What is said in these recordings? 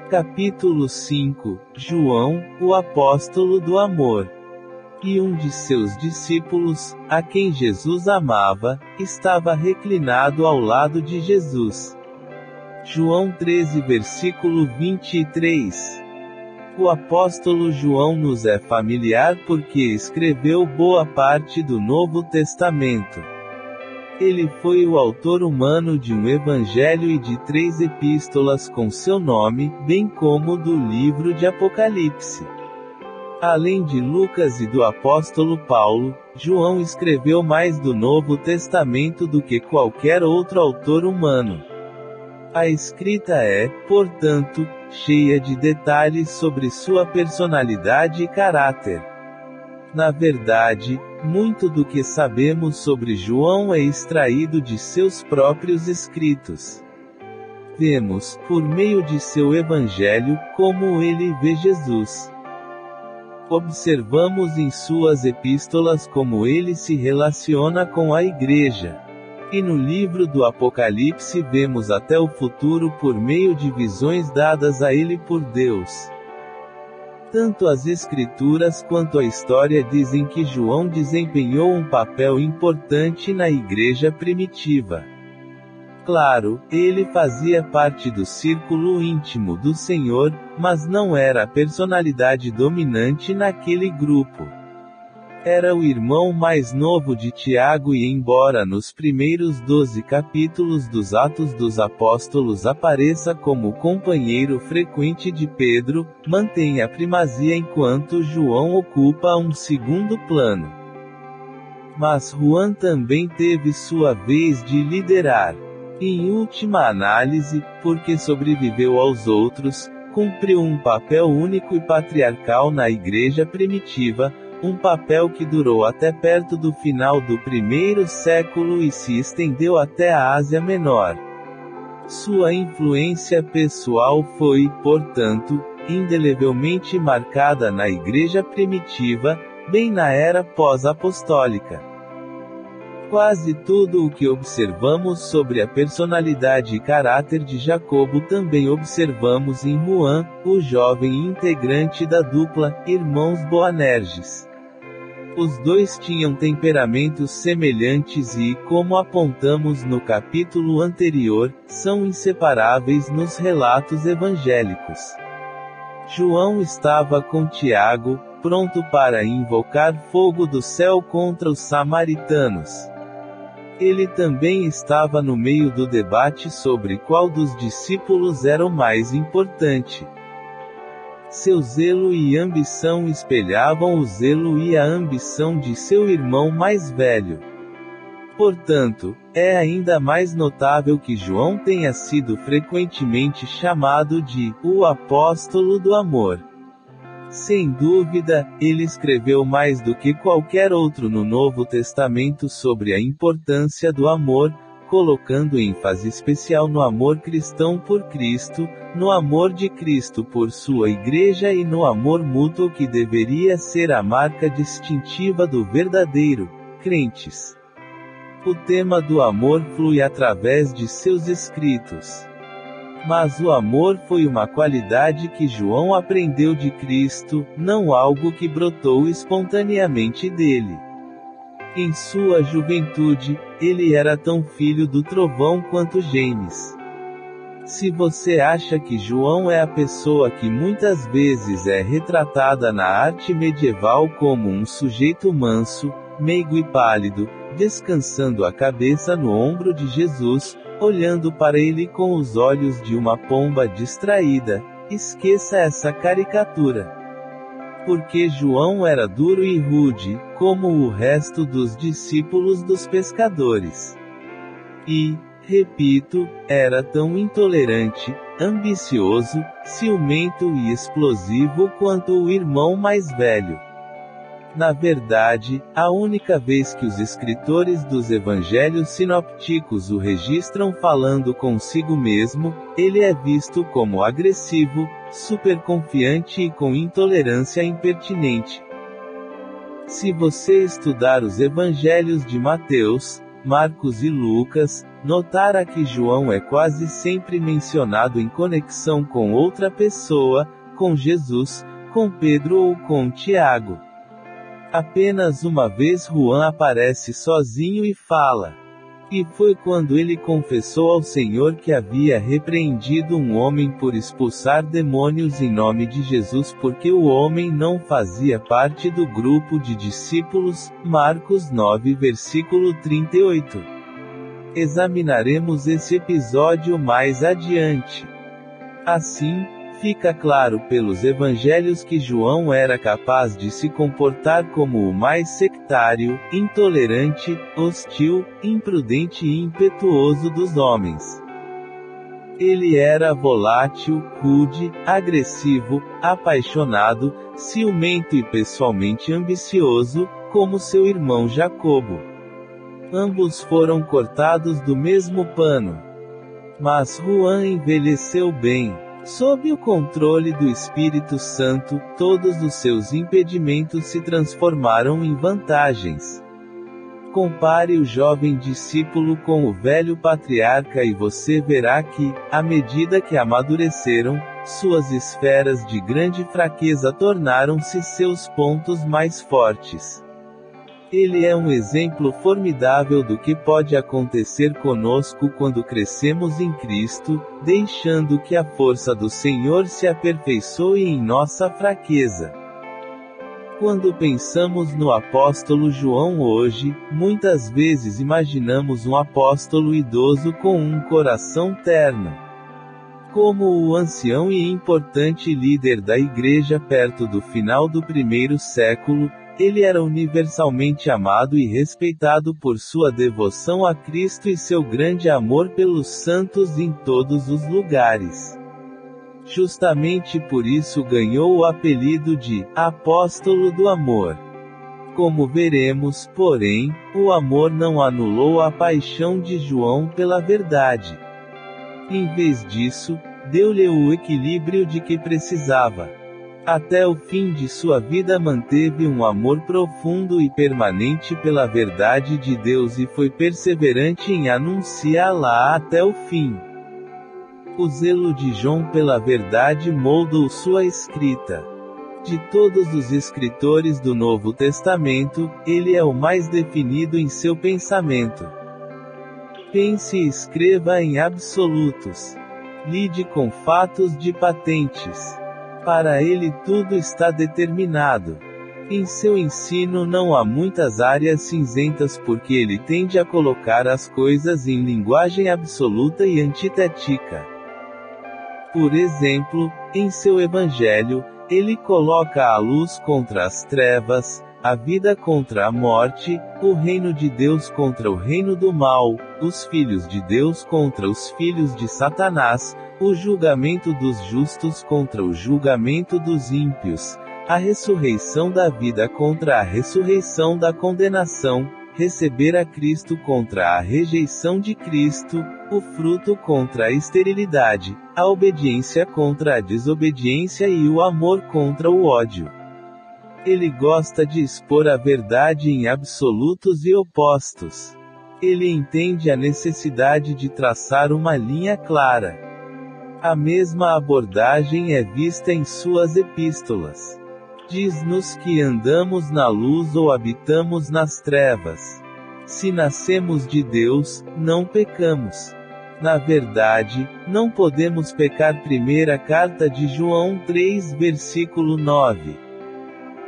Capítulo 5. João, o apóstolo do amor. E um de seus discípulos, a quem Jesus amava, estava reclinado ao lado de Jesus. João 13 versículo 23. O apóstolo João nos é familiar porque escreveu boa parte do Novo Testamento. Ele foi o autor humano de um evangelho e de 3 epístolas com seu nome, bem como do livro de Apocalipse. Além de Lucas e do apóstolo Paulo, João escreveu mais do Novo Testamento do que qualquer outro autor humano. A escrita é, portanto, cheia de detalhes sobre sua personalidade e caráter. Na verdade, muito do que sabemos sobre João é extraído de seus próprios escritos. Vemos, por meio de seu evangelho, como ele vê Jesus. Observamos em suas epístolas como ele se relaciona com a igreja. E no livro do Apocalipse vemos até o futuro por meio de visões dadas a ele por Deus. Tanto as Escrituras quanto a história dizem que João desempenhou um papel importante na igreja primitiva. Claro, ele fazia parte do círculo íntimo do Senhor, mas não era a personalidade dominante naquele grupo. Era o irmão mais novo de Tiago e embora nos primeiros 12 capítulos dos Atos dos Apóstolos apareça como companheiro frequente de Pedro, mantém a primazia enquanto João ocupa um segundo plano. Mas Juan também teve sua vez de liderar. Em última análise, porque sobreviveu aos outros, cumpriu um papel único e patriarcal na igreja primitiva, um papel que durou até perto do final do primeiro século e se estendeu até a Ásia Menor. Sua influência pessoal foi, portanto, indelevelmente marcada na igreja primitiva, bem na era pós-apostólica. Quase tudo o que observamos sobre a personalidade e caráter de Jacobo também observamos em Juan, o jovem integrante da dupla, irmãos Boanerges. Os dois tinham temperamentos semelhantes e, como apontamos no capítulo anterior, são inseparáveis nos relatos evangélicos. João estava com Tiago, pronto para invocar fogo do céu contra os samaritanos. Ele também estava no meio do debate sobre qual dos discípulos era o mais importante. Seu zelo e ambição espelhavam o zelo e a ambição de seu irmão mais velho. Portanto, é ainda mais notável que João tenha sido frequentemente chamado de o apóstolo do amor. Sem dúvida, ele escreveu mais do que qualquer outro no Novo Testamento sobre a importância do amor, colocando ênfase especial no amor cristão por Cristo, no amor de Cristo por sua igreja e no amor mútuo que deveria ser a marca distintiva do verdadeiro crentes. O tema do amor flui através de seus escritos. Mas o amor foi uma qualidade que João aprendeu de Cristo, não algo que brotou espontaneamente dele. Em sua juventude, ele era tão filho do trovão quanto Gênesis. Se você acha que João é a pessoa que muitas vezes é retratada na arte medieval como um sujeito manso, meigo e pálido, descansando a cabeça no ombro de Jesus, olhando para ele com os olhos de uma pomba distraída, esqueça essa caricatura. Porque João era duro e rude, como o resto dos discípulos dos pescadores. E, repito, era tão intolerante, ambicioso, ciumento e explosivo quanto o irmão mais velho. Na verdade, a única vez que os escritores dos evangelhos sinópticos o registram falando consigo mesmo, ele é visto como agressivo, superconfiante e com intolerância impertinente. Se você estudar os evangelhos de Mateus, Marcos e Lucas, notara que João é quase sempre mencionado em conexão com outra pessoa, com Jesus, com Pedro ou com Tiago. Apenas uma vez João aparece sozinho e fala. E foi quando ele confessou ao Senhor que havia repreendido um homem por expulsar demônios em nome de Jesus porque o homem não fazia parte do grupo de discípulos. Marcos 9 versículo 38. Examinaremos esse episódio mais adiante. Assim, fica claro pelos evangelhos que João era capaz de se comportar como o mais sectário, intolerante, hostil, imprudente e impetuoso dos homens. Ele era volátil, rude, agressivo, apaixonado, ciumento e pessoalmente ambicioso, como seu irmão Jacobo. Ambos foram cortados do mesmo pano. Mas João envelheceu bem. Sob o controle do Espírito Santo, todos os seus impedimentos se transformaram em vantagens. Compare o jovem discípulo com o velho patriarca e você verá que, à medida que amadureceram, suas esferas de grande fraqueza tornaram-se seus pontos mais fortes. Ele é um exemplo formidável do que pode acontecer conosco quando crescemos em Cristo, deixando que a força do Senhor se aperfeiçoe em nossa fraqueza. Quando pensamos no apóstolo João hoje, muitas vezes imaginamos um apóstolo idoso com um coração terno. Como o ancião e importante líder da igreja perto do final do primeiro século, ele era universalmente amado e respeitado por sua devoção a Cristo e seu grande amor pelos santos em todos os lugares. Justamente por isso ganhou o apelido de Apóstolo do Amor. Como veremos, porém, o amor não anulou a paixão de João pela verdade. Em vez disso, deu-lhe o equilíbrio de que precisava. Até o fim de sua vida manteve um amor profundo e permanente pela verdade de Deus e foi perseverante em anunciá-la até o fim. O zelo de João pela verdade moldou sua escrita. De todos os escritores do Novo Testamento, ele é o mais definido em seu pensamento. Pense e escreva em absolutos. Lide com fatos de patentes. Para ele tudo está determinado. Em seu ensino não há muitas áreas cinzentas porque ele tende a colocar as coisas em linguagem absoluta e antitética. Por exemplo, em seu evangelho, ele coloca a luz contra as trevas, a vida contra a morte, o reino de Deus contra o reino do mal, os filhos de Deus contra os filhos de Satanás, o julgamento dos justos contra o julgamento dos ímpios, a ressurreição da vida contra a ressurreição da condenação, receber a Cristo contra a rejeição de Cristo, o fruto contra a esterilidade, a obediência contra a desobediência e o amor contra o ódio. Ele gosta de expor a verdade em absolutos e opostos. Ele entende a necessidade de traçar uma linha clara. A mesma abordagem é vista em suas epístolas. Diz-nos que andamos na luz ou habitamos nas trevas. Se nascemos de Deus, não pecamos. Na verdade, não podemos pecar. Primeira carta de João 3 versículo 9.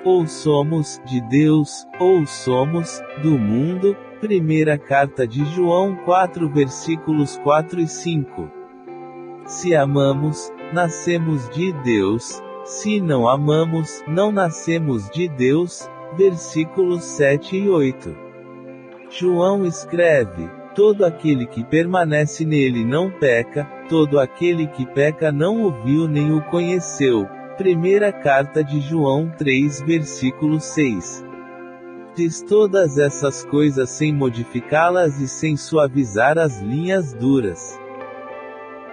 Ou somos de Deus, ou somos do mundo. Primeira carta de João 4 versículos 4 e 5. Se amamos, nascemos de Deus. Se não amamos, não nascemos de Deus. Versículos 7 e 8. João escreve: todo aquele que permanece nele não peca, todo aquele que peca não o viu nem o conheceu. Primeira carta de João 3 versículo 6. Diz todas essas coisas sem modificá-las e sem suavizar as linhas duras.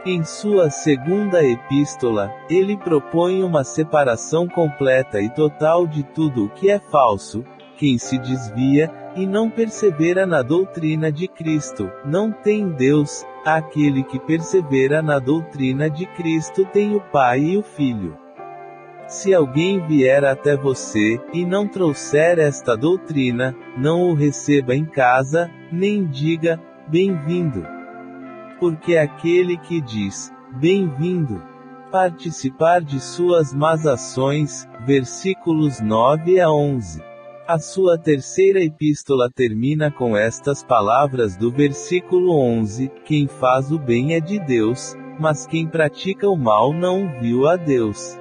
Em sua segunda epístola, ele propõe uma separação completa e total de tudo o que é falso, quem se desvia, e não persevera na doutrina de Cristo, não tem Deus. Aquele que persevera na doutrina de Cristo tem o Pai e o Filho. Se alguém vier até você, e não trouxer esta doutrina, não o receba em casa, nem diga, bem-vindo. Porque aquele que diz, bem-vindo, participar de suas más ações, versículos 9 a 11. A sua terceira epístola termina com estas palavras do versículo 11, quem faz o bem é de Deus, mas quem pratica o mal não viu a Deus.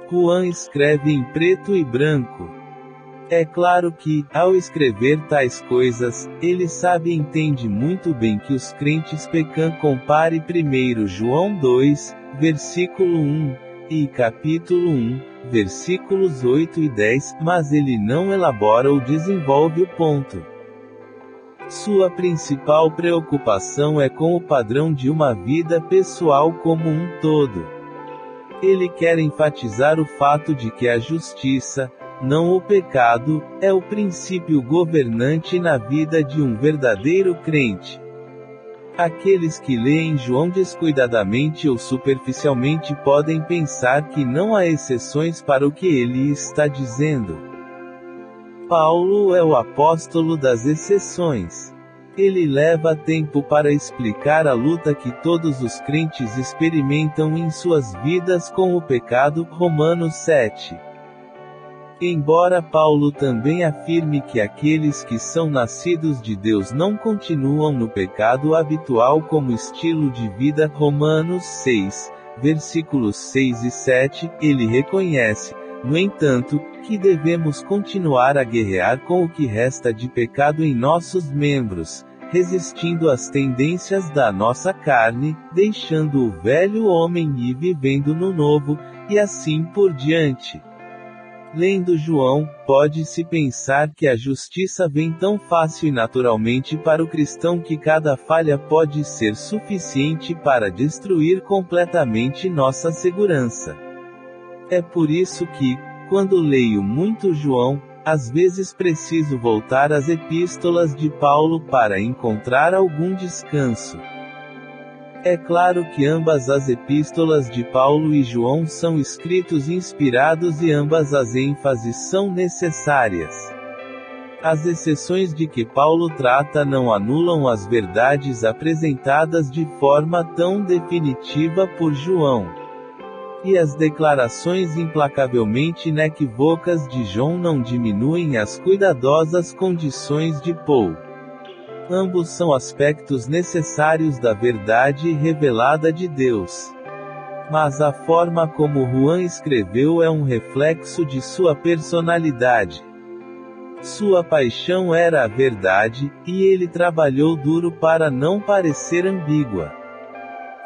Juan escreve em preto e branco. É claro que, ao escrever tais coisas, ele sabe e entende muito bem que os crentes pecam. Compare 1 João 2, versículo 1, e capítulo 1, versículos 8 e 10, mas ele não elabora ou desenvolve o ponto. Sua principal preocupação é com o padrão de uma vida pessoal como um todo. Ele quer enfatizar o fato de que a justiça, não o pecado, é o princípio governante na vida de um verdadeiro crente. Aqueles que leem João descuidadamente ou superficialmente podem pensar que não há exceções para o que ele está dizendo. Paulo é o apóstolo das exceções. Ele leva tempo para explicar a luta que todos os crentes experimentam em suas vidas com o pecado. Romanos 7. Embora Paulo também afirme que aqueles que são nascidos de Deus não continuam no pecado habitual como estilo de vida, Romanos 6, versículos 6 e 7, ele reconhece, no entanto, que devemos continuar a guerrear com o que resta de pecado em nossos membros, resistindo às tendências da nossa carne, deixando o velho homem e vivendo no novo, e assim por diante. Lendo João, pode-se pensar que a justiça vem tão fácil e naturalmente para o cristão que cada falha pode ser suficiente para destruir completamente nossa segurança. É por isso que, quando leio muito João, às vezes preciso voltar às epístolas de Paulo para encontrar algum descanso. É claro que ambas as epístolas de Paulo e João são escritos inspirados e ambas as ênfases são necessárias. As exceções de que Paulo trata não anulam as verdades apresentadas de forma tão definitiva por João. E as declarações implacavelmente inequívocas de João não diminuem as cuidadosas condições de Paulo. Ambos são aspectos necessários da verdade revelada de Deus. Mas a forma como Juan escreveu é um reflexo de sua personalidade. Sua paixão era a verdade, e ele trabalhou duro para não parecer ambígua.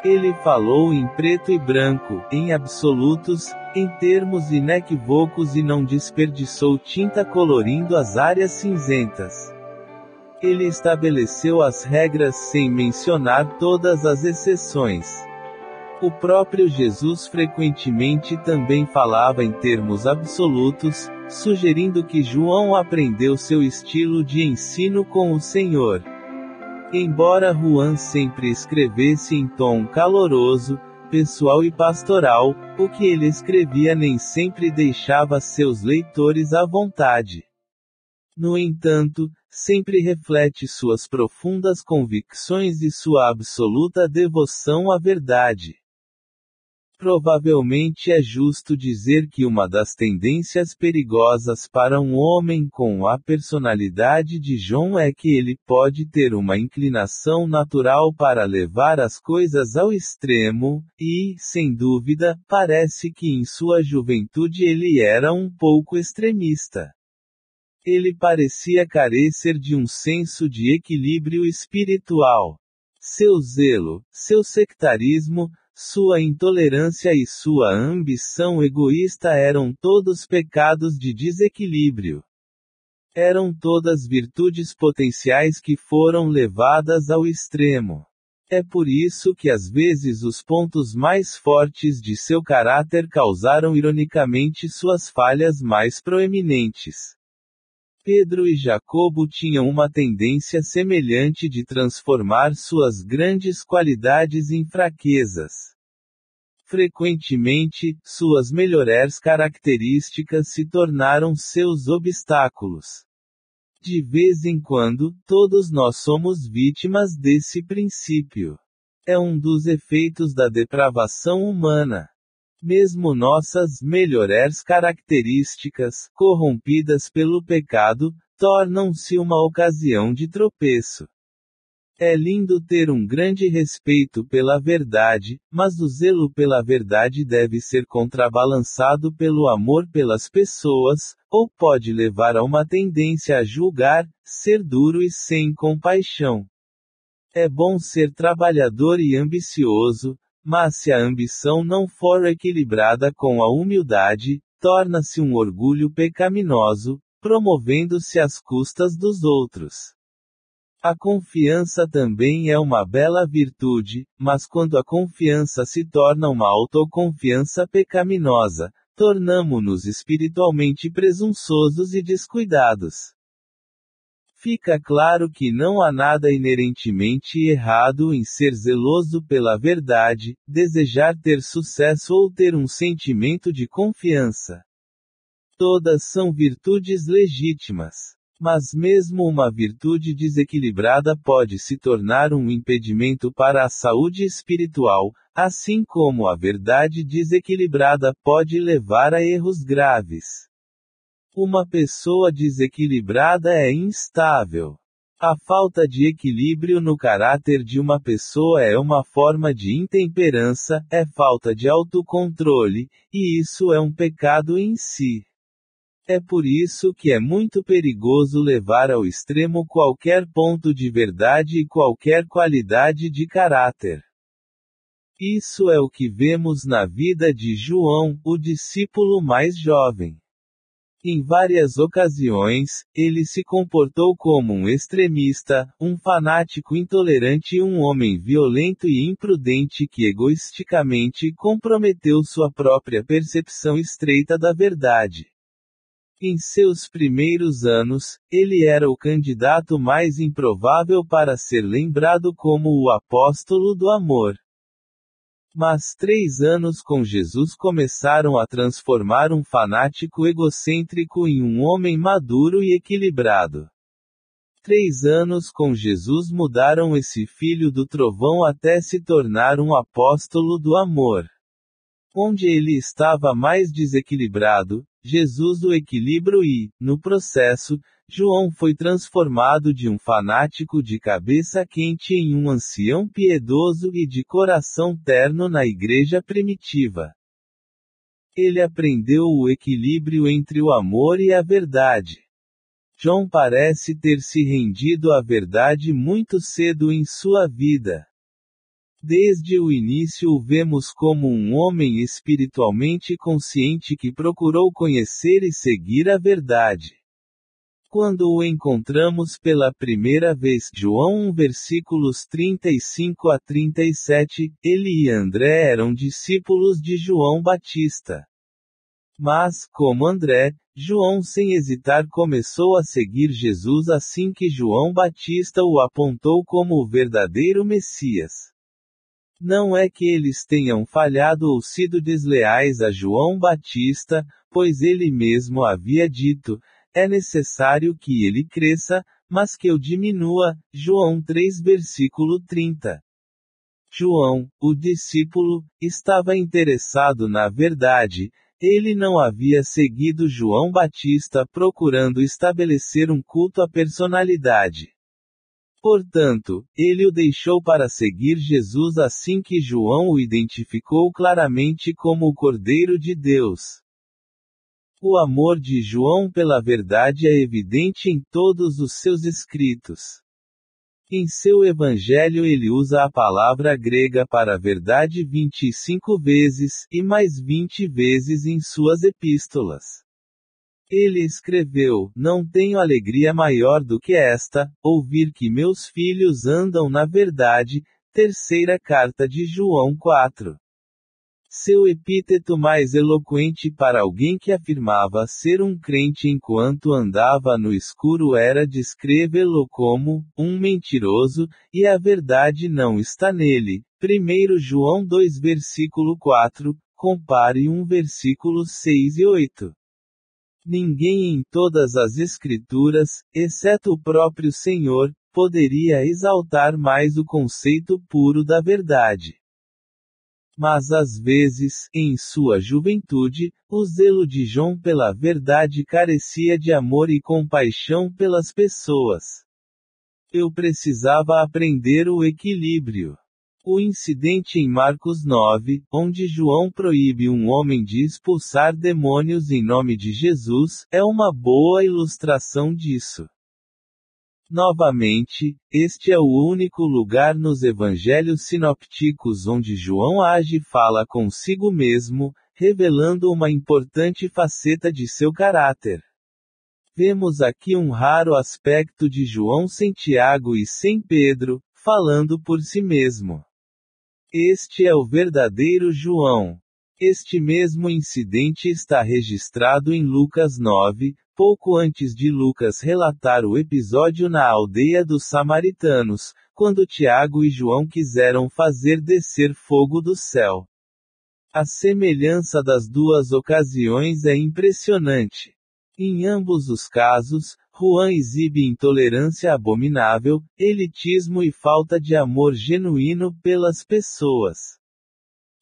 Ele falou em preto e branco, em absolutos, em termos inequívocos e não desperdiçou tinta colorindo as áreas cinzentas. Ele estabeleceu as regras sem mencionar todas as exceções. O próprio Jesus frequentemente também falava em termos absolutos, sugerindo que João aprendeu seu estilo de ensino com o Senhor. Embora Juan sempre escrevesse em tom caloroso, pessoal e pastoral, o que ele escrevia nem sempre deixava seus leitores à vontade. No entanto, sempre reflete suas profundas convicções e sua absoluta devoção à verdade. Provavelmente é justo dizer que uma das tendências perigosas para um homem com a personalidade de João é que ele pode ter uma inclinação natural para levar as coisas ao extremo, e, sem dúvida, parece que em sua juventude ele era um pouco extremista. Ele parecia carecer de um senso de equilíbrio espiritual. Seu zelo, seu sectarismo, sua intolerância e sua ambição egoísta eram todos pecados de desequilíbrio. Eram todas virtudes potenciais que foram levadas ao extremo. É por isso que às vezes os pontos mais fortes de seu caráter causaram ironicamente suas falhas mais proeminentes. Pedro e Jacobo tinham uma tendência semelhante de transformar suas grandes qualidades em fraquezas. Frequentemente, suas melhores características se tornaram seus obstáculos. De vez em quando, todos nós somos vítimas desse princípio. É um dos efeitos da depravação humana. Mesmo nossas melhores características, corrompidas pelo pecado, tornam-se uma ocasião de tropeço. É lindo ter um grande respeito pela verdade, mas o zelo pela verdade deve ser contrabalançado pelo amor pelas pessoas, ou pode levar a uma tendência a julgar, ser duro e sem compaixão. É bom ser trabalhador e ambicioso, mas se a ambição não for equilibrada com a humildade, torna-se um orgulho pecaminoso, promovendo-se às custas dos outros. A confiança também é uma bela virtude, mas quando a confiança se torna uma autoconfiança pecaminosa, tornamo-nos espiritualmente presunçosos e descuidados. Fica claro que não há nada inerentemente errado em ser zeloso pela verdade, desejar ter sucesso ou ter um sentimento de confiança. Todas são virtudes legítimas. Mas mesmo uma virtude desequilibrada pode se tornar um impedimento para a saúde espiritual, assim como a verdade desequilibrada pode levar a erros graves. Uma pessoa desequilibrada é instável. A falta de equilíbrio no caráter de uma pessoa é uma forma de intemperança, é falta de autocontrole, e isso é um pecado em si. É por isso que é muito perigoso levar ao extremo qualquer ponto de verdade e qualquer qualidade de caráter. Isso é o que vemos na vida de João, o discípulo mais jovem. Em várias ocasiões, ele se comportou como um extremista, um fanático intolerante e um homem violento e imprudente que egoisticamente comprometeu sua própria percepção estreita da verdade. Em seus primeiros anos, ele era o candidato mais improvável para ser lembrado como o apóstolo do amor. Mas 3 anos com Jesus começaram a transformar um fanático egocêntrico em um homem maduro e equilibrado. 3 anos com Jesus mudaram esse filho do trovão até se tornar um apóstolo do amor. Onde ele estava mais desequilibrado, Jesus o equilibrou e, no processo, João foi transformado de um fanático de cabeça quente em um ancião piedoso e de coração terno na igreja primitiva. Ele aprendeu o equilíbrio entre o amor e a verdade. João parece ter se rendido à verdade muito cedo em sua vida. Desde o início o vemos como um homem espiritualmente consciente que procurou conhecer e seguir a verdade. Quando o encontramos pela primeira vez, João 1 versículos 35 a 37, ele e André eram discípulos de João Batista. Mas, como André, João sem hesitar começou a seguir Jesus assim que João Batista o apontou como o verdadeiro Messias. Não é que eles tenham falhado ou sido desleais a João Batista, pois ele mesmo havia dito, é necessário que ele cresça, mas que eu diminua, João 3 versículo 30. João, o discípulo, estava interessado na verdade, ele não havia seguido João Batista procurando estabelecer um culto à personalidade. Portanto, ele o deixou para seguir Jesus assim que João o identificou claramente como o Cordeiro de Deus. O amor de João pela verdade é evidente em todos os seus escritos. Em seu evangelho ele usa a palavra grega para verdade 25 vezes, e mais 20 vezes em suas epístolas. Ele escreveu: não tenho alegria maior do que esta, ouvir que meus filhos andam na verdade. Terceira carta de João 4. Seu epíteto mais eloquente para alguém que afirmava ser um crente enquanto andava no escuro era descrevê-lo como um mentiroso, e a verdade não está nele. 1 João 2 versículo 4, compare 1 versículos 6 e 8. Ninguém em todas as Escrituras, exceto o próprio Senhor, poderia exaltar mais o conceito puro da verdade. Mas às vezes, em sua juventude, o zelo de João pela verdade carecia de amor e compaixão pelas pessoas. Eu precisava aprender o equilíbrio. O incidente em Marcos 9, onde João proíbe um homem de expulsar demônios em nome de Jesus, é uma boa ilustração disso. Novamente, este é o único lugar nos evangelhos sinópticos onde João age e fala consigo mesmo, revelando uma importante faceta de seu caráter. Vemos aqui um raro aspecto de João sem Tiago e sem Pedro, falando por si mesmo. Este é o verdadeiro João. Este mesmo incidente está registrado em Lucas 9, pouco antes de Lucas relatar o episódio na aldeia dos samaritanos, quando Tiago e João quiseram fazer descer fogo do céu. A semelhança das duas ocasiões é impressionante. Em ambos os casos, Juan exibe intolerância abominável, elitismo e falta de amor genuíno pelas pessoas.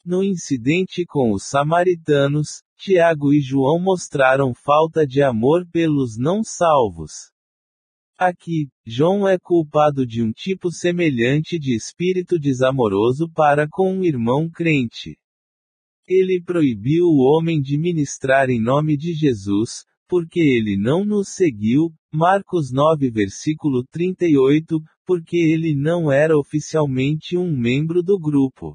No incidente com os samaritanos, Tiago e João mostraram falta de amor pelos não salvos. Aqui, João é culpado de um tipo semelhante de espírito desamoroso para com um irmão crente. Ele proibiu o homem de ministrar em nome de Jesus, porque ele não nos seguiu, Marcos 9 versículo 38, porque ele não era oficialmente um membro do grupo.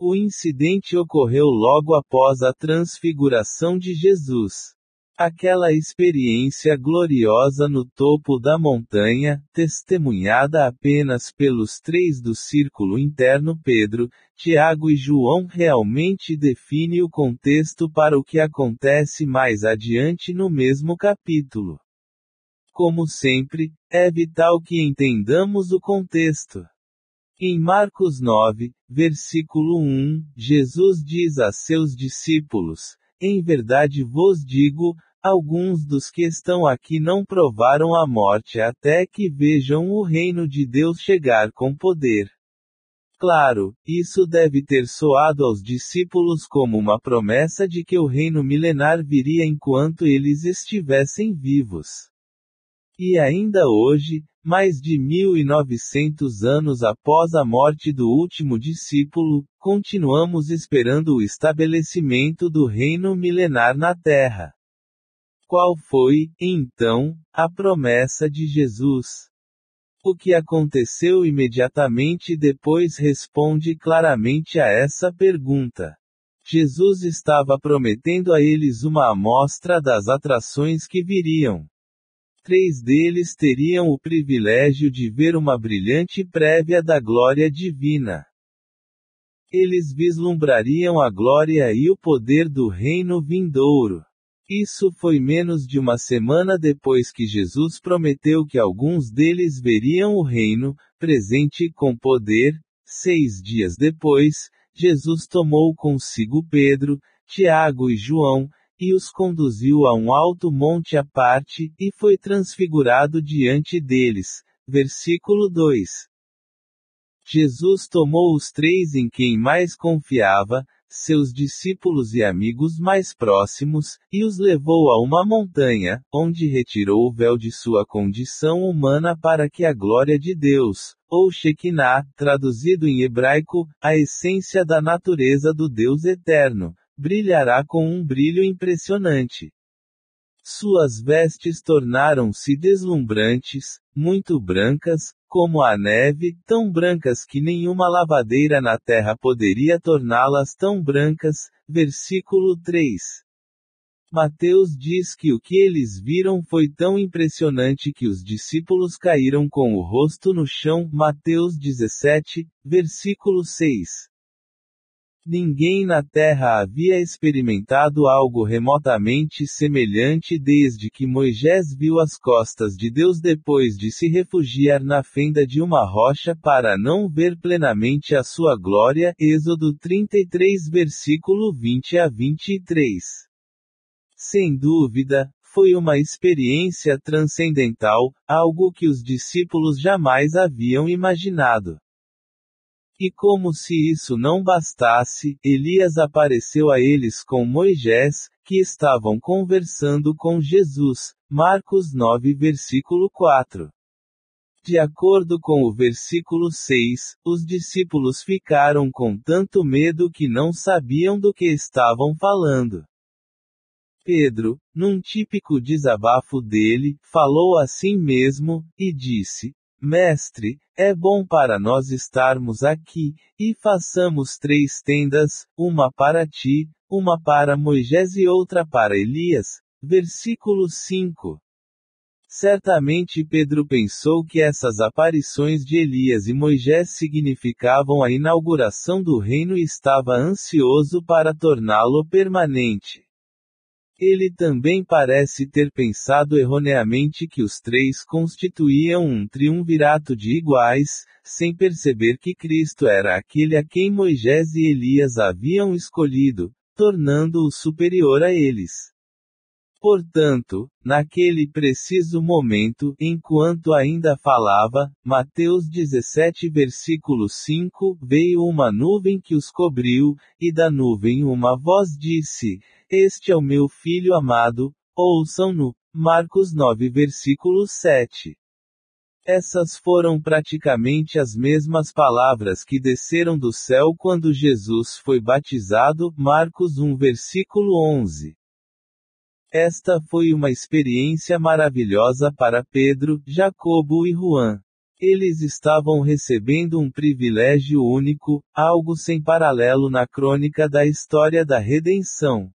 O incidente ocorreu logo após a transfiguração de Jesus. Aquela experiência gloriosa no topo da montanha, testemunhada apenas pelos três do círculo interno Pedro, Tiago e João realmente define o contexto para o que acontece mais adiante no mesmo capítulo. Como sempre, é vital que entendamos o contexto. Em Marcos 9, versículo 1, Jesus diz a seus discípulos: em verdade vos digo, alguns dos que estão aqui não provaram a morte até que vejam o reino de Deus chegar com poder. Claro, isso deve ter soado aos discípulos como uma promessa de que o reino milenar viria enquanto eles estivessem vivos. E ainda hoje, mais de 1900 anos após a morte do último discípulo, continuamos esperando o estabelecimento do reino milenar na Terra. Qual foi, então, a promessa de Jesus? O que aconteceu imediatamente depois responde claramente a essa pergunta. Jesus estava prometendo a eles uma amostra das atrações que viriam. 3 deles teriam o privilégio de ver uma brilhante prévia da glória divina. Eles vislumbrariam a glória e o poder do reino vindouro. Isso foi menos de uma semana depois que Jesus prometeu que alguns deles veriam o reino, presente com poder. 6 dias depois, Jesus tomou consigo Pedro, Tiago e João, e os conduziu a um alto monte à parte, e foi transfigurado diante deles. Versículo 2. Jesus tomou os 3 em quem mais confiava, seus discípulos e amigos mais próximos, e os levou a uma montanha, onde retirou o véu de sua condição humana para que a glória de Deus, ou Shekinah, traduzido em hebraico, a essência da natureza do Deus eterno, brilhará com um brilho impressionante. Suas vestes tornaram-se deslumbrantes, muito brancas, como a neve, tão brancas que nenhuma lavadeira na terra poderia torná-las tão brancas. Versículo 3. Mateus diz que o que eles viram foi tão impressionante que os discípulos caíram com o rosto no chão. Mateus 17, versículo 6. Ninguém na Terra havia experimentado algo remotamente semelhante desde que Moisés viu as costas de Deus depois de se refugiar na fenda de uma rocha para não ver plenamente a sua glória. Êxodo 33 versículo 20 a 23. Sem dúvida, foi uma experiência transcendental, algo que os discípulos jamais haviam imaginado. E como se isso não bastasse, Elias apareceu a eles com Moisés, que estavam conversando com Jesus. Marcos 9 versículo 4. De acordo com o versículo 6, os discípulos ficaram com tanto medo que não sabiam do que estavam falando. Pedro, num típico desabafo dele, falou assim mesmo, e disse: Mestre, é bom para nós estarmos aqui, e façamos 3 tendas, uma para ti, uma para Moisés e outra para Elias. Versículo 5. Certamente Pedro pensou que essas aparições de Elias e Moisés significavam a inauguração do reino e estava ansioso para torná-lo permanente. Ele também parece ter pensado erroneamente que os 3 constituíam um triunvirato de iguais, sem perceber que Cristo era aquele a quem Moisés e Elias haviam escolhido, tornando-o superior a eles. Portanto, naquele preciso momento, enquanto ainda falava, Mateus 17 versículo 5, veio uma nuvem que os cobriu, e da nuvem uma voz disse: Este é o meu filho amado, ouçam-no. Marcos 9 versículo 7. Essas foram praticamente as mesmas palavras que desceram do céu quando Jesus foi batizado. Marcos 1 versículo 11. Esta foi uma experiência maravilhosa para Pedro, Jacobo e Juan. Eles estavam recebendo um privilégio único, algo sem paralelo na crônica da história da redenção.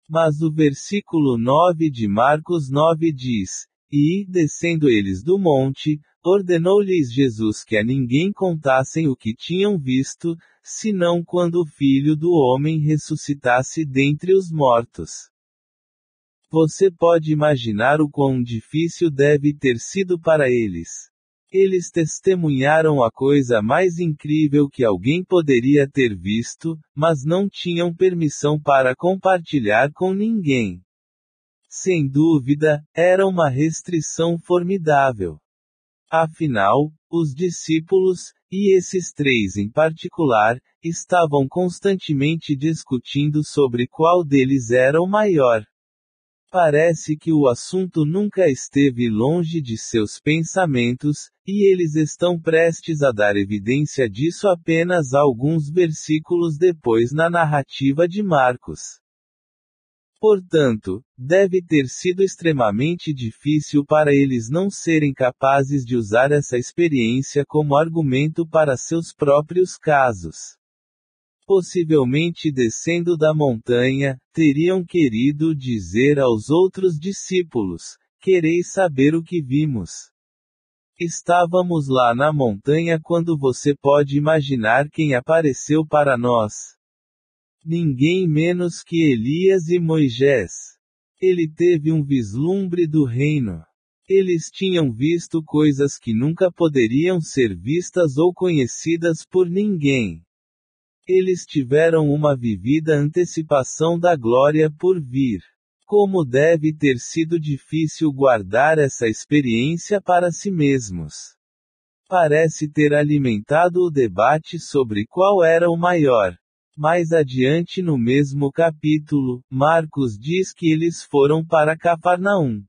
Mas o versículo 9 de Marcos 9 diz: E, descendo eles do monte, ordenou-lhes Jesus que a ninguém contassem o que tinham visto, senão quando o Filho do Homem ressuscitasse dentre os mortos. Você pode imaginar o quão difícil deve ter sido para eles. Eles testemunharam a coisa mais incrível que alguém poderia ter visto, mas não tinham permissão para compartilhar com ninguém. Sem dúvida, era uma restrição formidável. Afinal, os discípulos, e esses 3 em particular, estavam constantemente discutindo sobre qual deles era o maior. Parece que o assunto nunca esteve longe de seus pensamentos, e eles estão prestes a dar evidência disso apenas alguns versículos depois na narrativa de Marcos. Portanto, deve ter sido extremamente difícil para eles não serem capazes de usar essa experiência como argumento para seus próprios casos. Possivelmente descendo da montanha, teriam querido dizer aos outros discípulos: Quereis saber o que vimos? Estávamos lá na montanha quando você pode imaginar quem apareceu para nós. Ninguém menos que Elias e Moisés. Ele teve um vislumbre do reino. Eles tinham visto coisas que nunca poderiam ser vistas ou conhecidas por ninguém. Eles tiveram uma vivida antecipação da glória por vir. Como deve ter sido difícil guardar essa experiência para si mesmos. Parece ter alimentado o debate sobre qual era o maior. Mais adiante no mesmo capítulo, Marcos diz que eles foram para Cafarnaum.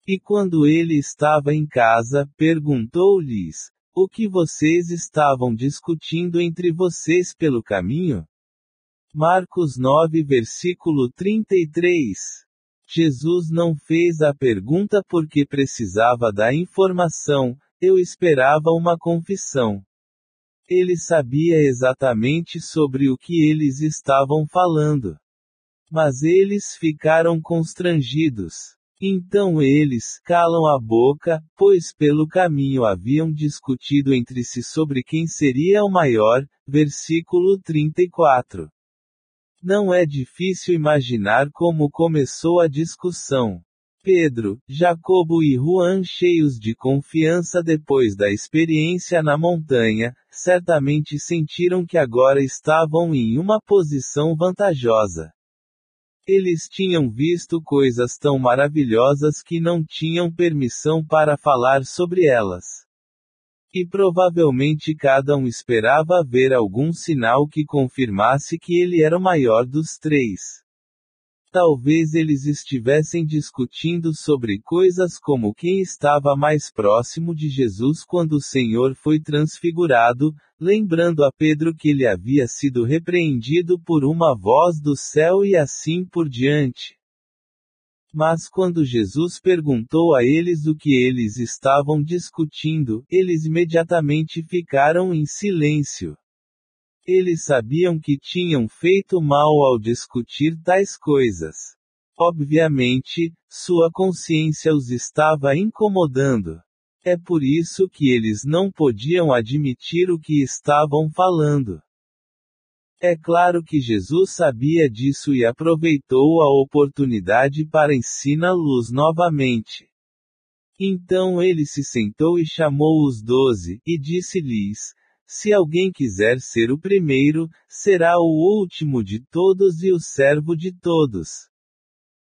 E quando ele estava em casa, perguntou-lhes: O que vocês estavam discutindo entre vocês pelo caminho? Marcos 9 versículo 33. Jesus não fez a pergunta porque precisava da informação, eu esperava uma confissão. Ele sabia exatamente sobre o que eles estavam falando. Mas eles ficaram constrangidos. Então eles calam a boca, pois pelo caminho haviam discutido entre si sobre quem seria o maior. Versículo 34. Não é difícil imaginar como começou a discussão. Pedro, Jacobo e Juan, cheios de confiança depois da experiência na montanha, certamente sentiram que agora estavam em uma posição vantajosa. Eles tinham visto coisas tão maravilhosas que não tinham permissão para falar sobre elas. E provavelmente cada um esperava ver algum sinal que confirmasse que ele era o maior dos três. Talvez eles estivessem discutindo sobre coisas como quem estava mais próximo de Jesus quando o Senhor foi transfigurado, lembrando a Pedro que ele havia sido repreendido por uma voz do céu e assim por diante. Mas quando Jesus perguntou a eles o que eles estavam discutindo, eles imediatamente ficaram em silêncio. Eles sabiam que tinham feito mal ao discutir tais coisas. Obviamente, sua consciência os estava incomodando. É por isso que eles não podiam admitir o que estavam falando. É claro que Jesus sabia disso e aproveitou a oportunidade para ensiná-los novamente. Então ele se sentou e chamou os 12, e disse-lhes: se alguém quiser ser o primeiro, será o último de todos e o servo de todos.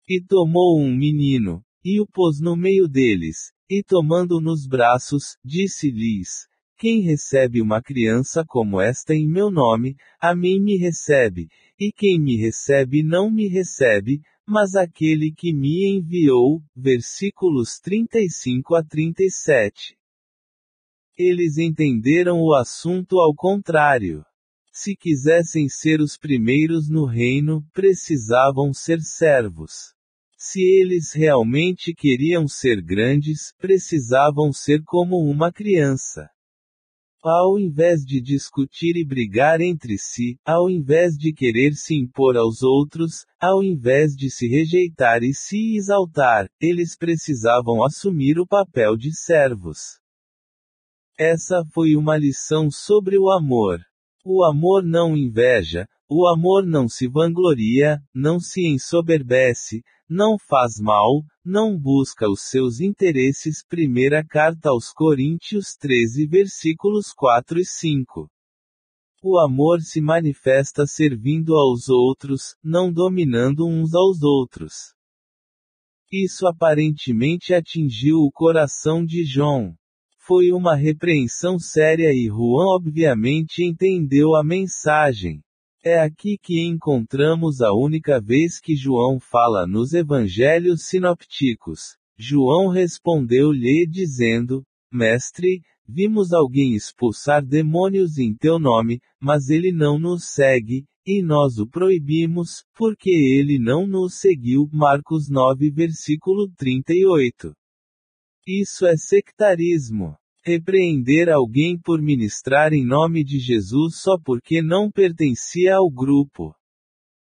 E tomou um menino, e o pôs no meio deles, e tomando nos braços, disse-lhes: quem recebe uma criança como esta em meu nome, a mim me recebe, e quem me recebe não me recebe, mas aquele que me enviou. Versículos 35 a 37. Eles entenderam o assunto ao contrário. Se quisessem ser os primeiros no reino, precisavam ser servos. Se eles realmente queriam ser grandes, precisavam ser como uma criança. Ao invés de discutir e brigar entre si, ao invés de querer se impor aos outros, ao invés de se rejeitar e se exaltar, eles precisavam assumir o papel de servos. Essa foi uma lição sobre o amor. O amor não inveja, o amor não se vangloria, não se ensoberbece, não faz mal, não busca os seus interesses. Primeira carta aos Coríntios 13 versículos 4 e 5. O amor se manifesta servindo aos outros, não dominando uns aos outros. Isso aparentemente atingiu o coração de João. Foi uma repreensão séria e Juan obviamente entendeu a mensagem. É aqui que encontramos a única vez que João fala nos evangelhos sinópticos. João respondeu-lhe dizendo: Mestre, vimos alguém expulsar demônios em teu nome, mas ele não nos segue, e nós o proibimos, porque ele não nos seguiu. Marcos 9 versículo 38. Isso é sectarismo. Repreender alguém por ministrar em nome de Jesus só porque não pertencia ao grupo.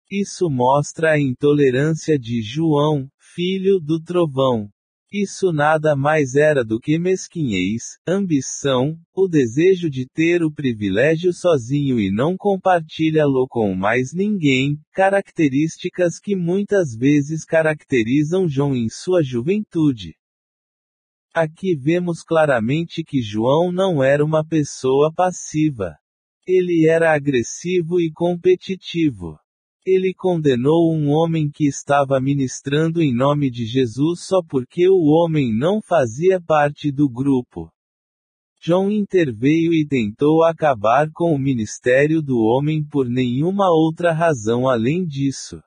Isso mostra a intolerância de João, filho do trovão. Isso nada mais era do que mesquinhez, ambição, o desejo de ter o privilégio sozinho e não compartilhá-lo com mais ninguém, características que muitas vezes caracterizam João em sua juventude. Aqui vemos claramente que João não era uma pessoa passiva. Ele era agressivo e competitivo. Ele condenou um homem que estava ministrando em nome de Jesus só porque o homem não fazia parte do grupo. João interveio e tentou acabar com o ministério do homem por nenhuma outra razão além disso.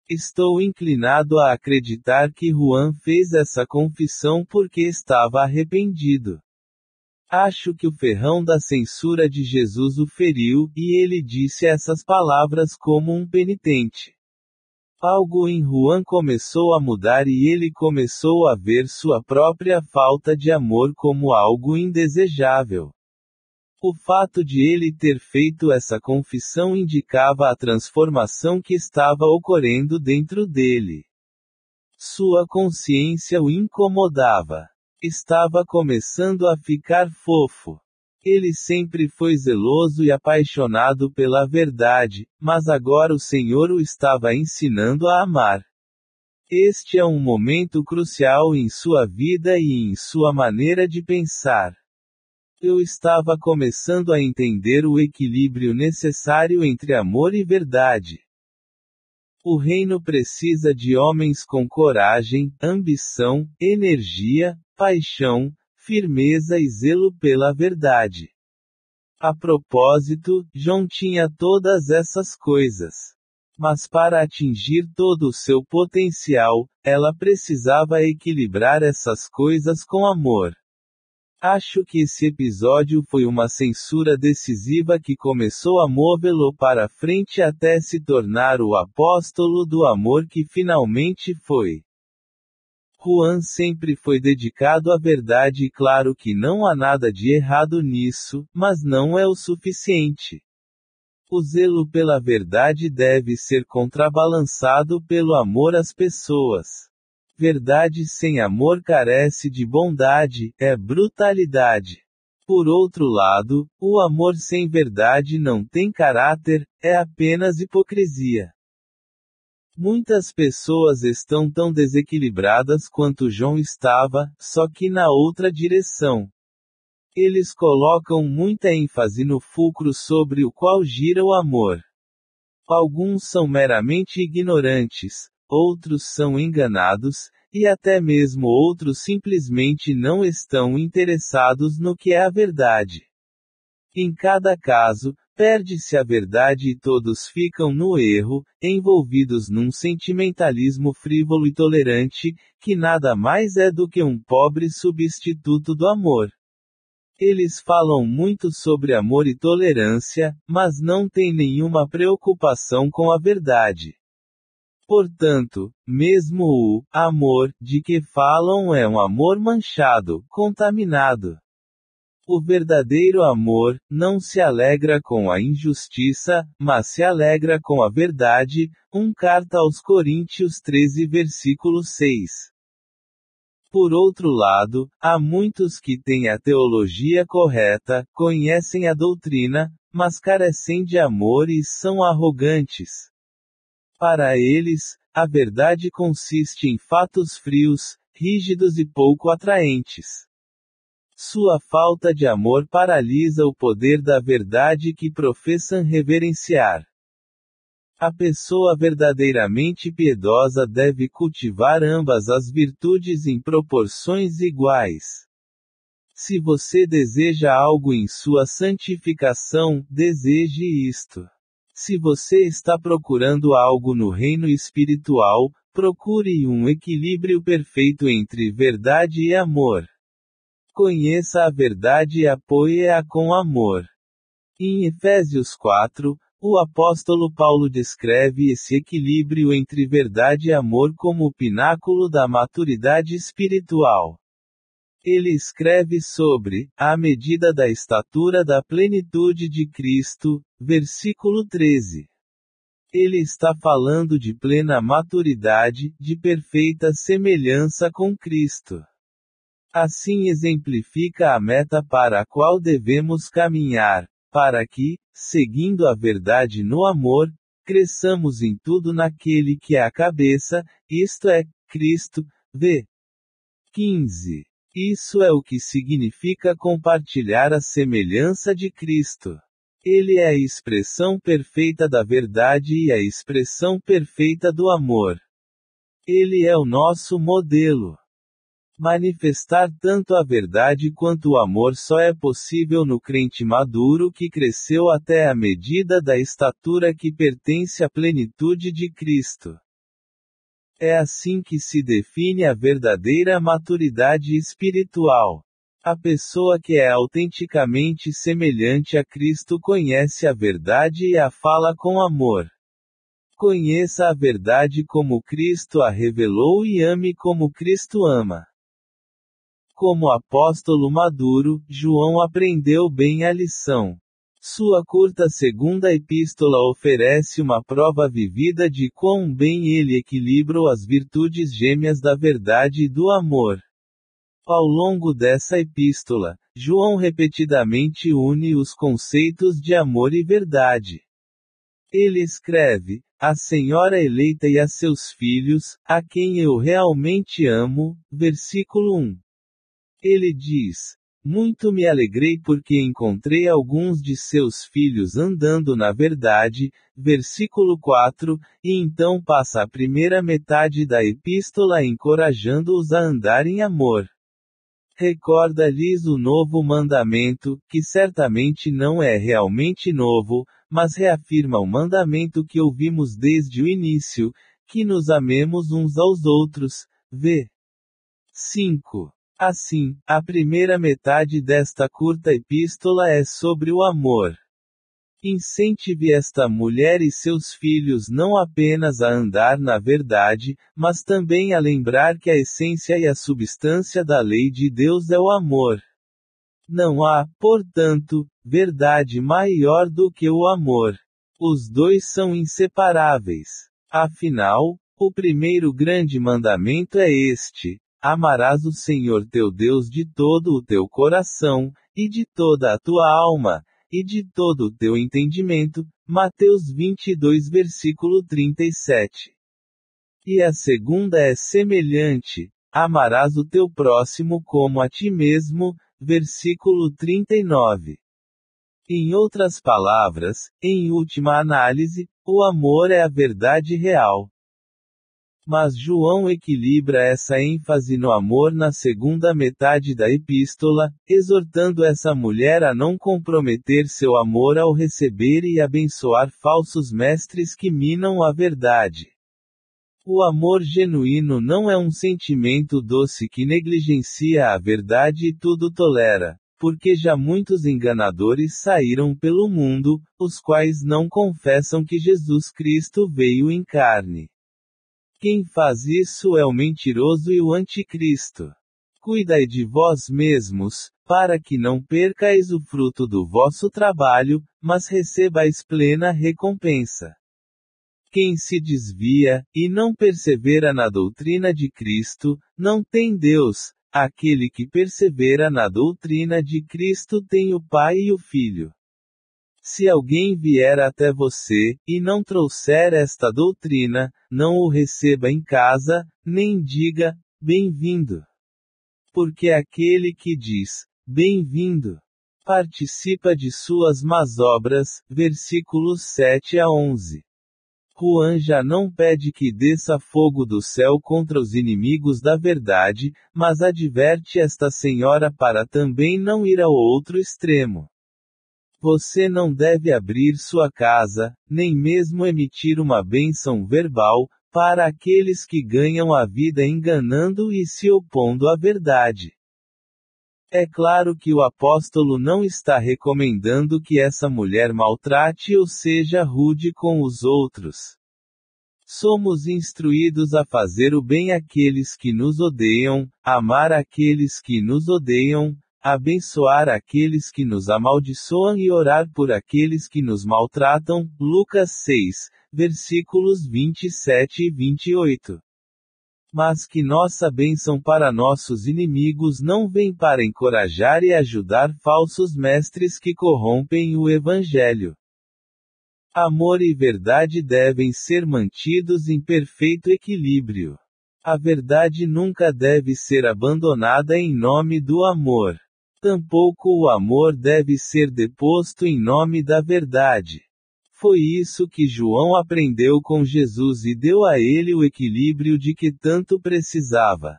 Estou inclinado a acreditar que Juan fez essa confissão porque estava arrependido. Acho que o ferrão da censura de Jesus o feriu, e ele disse essas palavras como um penitente. Algo em Juan começou a mudar e ele começou a ver sua própria falta de amor como algo indesejável. O fato de ele ter feito essa confissão indicava a transformação que estava ocorrendo dentro dele. Sua consciência o incomodava. Estava começando a ficar fofo. Ele sempre foi zeloso e apaixonado pela verdade, mas agora o Senhor o estava ensinando a amar. Este é um momento crucial em sua vida e em sua maneira de pensar. Eu estava começando a entender o equilíbrio necessário entre amor e verdade. O reino precisa de homens com coragem, ambição, energia, paixão, firmeza e zelo pela verdade. A propósito, John tinha todas essas coisas. Mas para atingir todo o seu potencial, ela precisava equilibrar essas coisas com amor. Acho que esse episódio foi uma censura decisiva que começou a movê-lo para frente até se tornar o apóstolo do amor que finalmente foi. Juan sempre foi dedicado à verdade e claro que não há nada de errado nisso, mas não é o suficiente. O zelo pela verdade deve ser contrabalançado pelo amor às pessoas. Verdade sem amor carece de bondade, é brutalidade. Por outro lado, o amor sem verdade não tem caráter, é apenas hipocrisia. Muitas pessoas estão tão desequilibradas quanto John estava, só que na outra direção. Eles colocam muita ênfase no fulcro sobre o qual gira o amor. Alguns são meramente ignorantes, outros são enganados, e até mesmo outros simplesmente não estão interessados no que é a verdade. Em cada caso, perde-se a verdade e todos ficam no erro, envolvidos num sentimentalismo frívolo e tolerante, que nada mais é do que um pobre substituto do amor. Eles falam muito sobre amor e tolerância, mas não têm nenhuma preocupação com a verdade. Portanto, mesmo o amor de que falam é um amor manchado, contaminado. O verdadeiro amor não se alegra com a injustiça, mas se alegra com a verdade. 1 Carta aos Coríntios 13 versículo 6. Por outro lado, há muitos que têm a teologia correta, conhecem a doutrina, mas carecem de amor e são arrogantes. Para eles, a verdade consiste em fatos frios, rígidos e pouco atraentes. Sua falta de amor paralisa o poder da verdade que professam reverenciar. A pessoa verdadeiramente piedosa deve cultivar ambas as virtudes em proporções iguais. Se você deseja algo em sua santificação, deseje isto. Se você está procurando algo no reino espiritual, procure um equilíbrio perfeito entre verdade e amor. Conheça a verdade e apoie-a com amor. Em Efésios 4, o apóstolo Paulo descreve esse equilíbrio entre verdade e amor como o pináculo da maturidade espiritual. Ele escreve sobre a medida da estatura da plenitude de Cristo, versículo 13. Ele está falando de plena maturidade, de perfeita semelhança com Cristo. Assim exemplifica a meta para a qual devemos caminhar, para que, seguindo a verdade no amor, cresçamos em tudo naquele que é a cabeça, isto é, Cristo. V. 15. Isso é o que significa compartilhar a semelhança de Cristo. Ele é a expressão perfeita da verdade e a expressão perfeita do amor. Ele é o nosso modelo. Manifestar tanto a verdade quanto o amor só é possível no crente maduro que cresceu até a medida da estatura que pertence à plenitude de Cristo. É assim que se define a verdadeira maturidade espiritual. A pessoa que é autenticamente semelhante a Cristo conhece a verdade e a fala com amor. Conheça a verdade como Cristo a revelou e ame como Cristo ama. Como apóstolo maduro, João aprendeu bem a lição. Sua curta segunda epístola oferece uma prova vivida de quão bem ele equilibrou as virtudes gêmeas da verdade e do amor. Ao longo dessa epístola, João repetidamente une os conceitos de amor e verdade. Ele escreve: "A senhora eleita e a seus filhos, a quem eu realmente amo", versículo 1. Ele diz: "Muito me alegrei porque encontrei alguns de seus filhos andando na verdade", versículo 4, e então passa a primeira metade da epístola encorajando-os a andar em amor. Recorda-lhes o novo mandamento, que certamente não é realmente novo, mas reafirma o mandamento que ouvimos desde o início, que nos amemos uns aos outros. V. 5. Assim, a primeira metade desta curta epístola é sobre o amor. Incentive esta mulher e seus filhos não apenas a andar na verdade, mas também a lembrar que a essência e a substância da lei de Deus é o amor. Não há, portanto, verdade maior do que o amor. Os dois são inseparáveis. Afinal, o primeiro grande mandamento é este: amarás o Senhor teu Deus de todo o teu coração, e de toda a tua alma, e de todo o teu entendimento. Mateus 22 versículo 37. E a segunda é semelhante: amarás o teu próximo como a ti mesmo. Versículo 39. Em outras palavras, em última análise, o amor é a verdade real. Mas João equilibra essa ênfase no amor na segunda metade da epístola, exortando essa mulher a não comprometer seu amor ao receber e abençoar falsos mestres que minam a verdade. O amor genuíno não é um sentimento doce que negligencia a verdade e tudo tolera, porque já muitos enganadores saíram pelo mundo, os quais não confessam que Jesus Cristo veio em carne. Quem faz isso é o mentiroso e o anticristo. Cuidai de vós mesmos, para que não percais o fruto do vosso trabalho, mas recebais plena recompensa. Quem se desvia, e não persevera na doutrina de Cristo, não tem Deus. Aquele que persevera na doutrina de Cristo tem o Pai e o Filho. Se alguém vier até você, e não trouxer esta doutrina, não o receba em casa, nem diga, bem-vindo. Porque aquele que diz, bem-vindo, participa de suas más obras. Versículos 7 a 11. Juan já não pede que desça fogo do céu contra os inimigos da verdade, mas adverte esta senhora para também não ir ao outro extremo. Você não deve abrir sua casa, nem mesmo emitir uma bênção verbal, para aqueles que ganham a vida enganando e se opondo à verdade. É claro que o apóstolo não está recomendando que essa mulher maltrate ou seja rude com os outros. Somos instruídos a fazer o bem àqueles que nos odeiam, amar aqueles que nos odeiam, abençoar aqueles que nos amaldiçoam e orar por aqueles que nos maltratam. Lucas 6, versículos 27 e 28. Mas que nossa bênção para nossos inimigos não vem para encorajar e ajudar falsos mestres que corrompem o Evangelho. Amor e verdade devem ser mantidos em perfeito equilíbrio. A verdade nunca deve ser abandonada em nome do amor. Tampouco o amor deve ser deposto em nome da verdade. Foi isso que João aprendeu com Jesus e deu a ele o equilíbrio de que tanto precisava.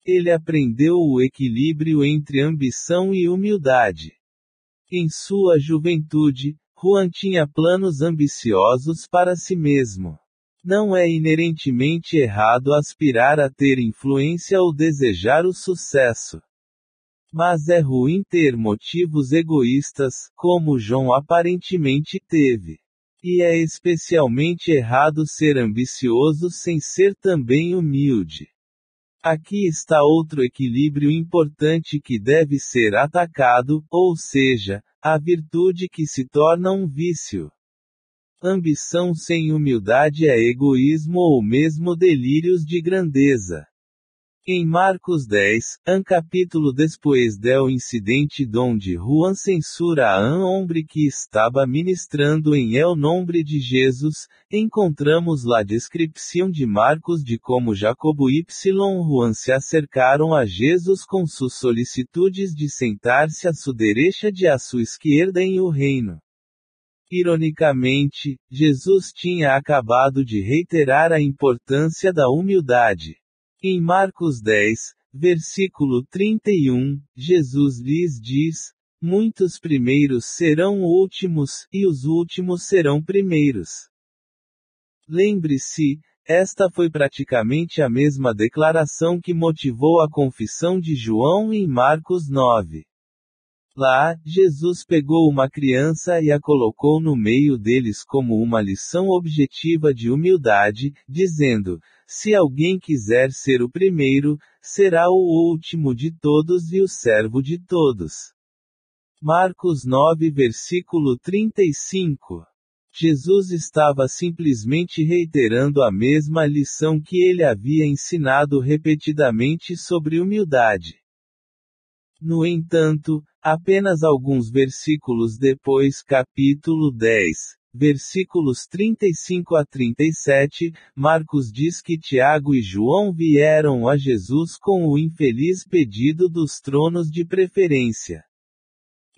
Ele aprendeu o equilíbrio entre ambição e humildade. Em sua juventude, Juan tinha planos ambiciosos para si mesmo. Não é inerentemente errado aspirar a ter influência ou desejar o sucesso. Mas é ruim ter motivos egoístas, como João aparentemente teve. E é especialmente errado ser ambicioso sem ser também humilde. Aqui está outro equilíbrio importante que deve ser atacado, ou seja, a virtude que se torna um vício. Ambição sem humildade é egoísmo ou mesmo delírios de grandeza. Em Marcos 10, capítulo depois del incidente donde Juan censura a hombre que estava ministrando em el nombre de Jesus, encontramos la descripción de Marcos de como Jacobo y Juan se acercaram a Jesus com sus solicitudes de sentar-se a sua direita e a sua esquerda em o reino. Ironicamente, Jesus tinha acabado de reiterar a importância da humildade. Em Marcos 10, versículo 31, Jesus lhes diz: muitos primeiros serão últimos, e os últimos serão primeiros. Lembre-se, esta foi praticamente a mesma declaração que motivou a confissão de João em Marcos 9. Lá, Jesus pegou uma criança e a colocou no meio deles como uma lição objetiva de humildade, dizendo: se alguém quiser ser o primeiro, será o último de todos e o servo de todos. Marcos 9 versículo 35. Jesus estava simplesmente reiterando a mesma lição que ele havia ensinado repetidamente sobre humildade. No entanto, apenas alguns versículos depois, capítulo 10, versículos 35 a 37, Marcos diz que Tiago e João vieram a Jesus com o infeliz pedido dos tronos de preferência.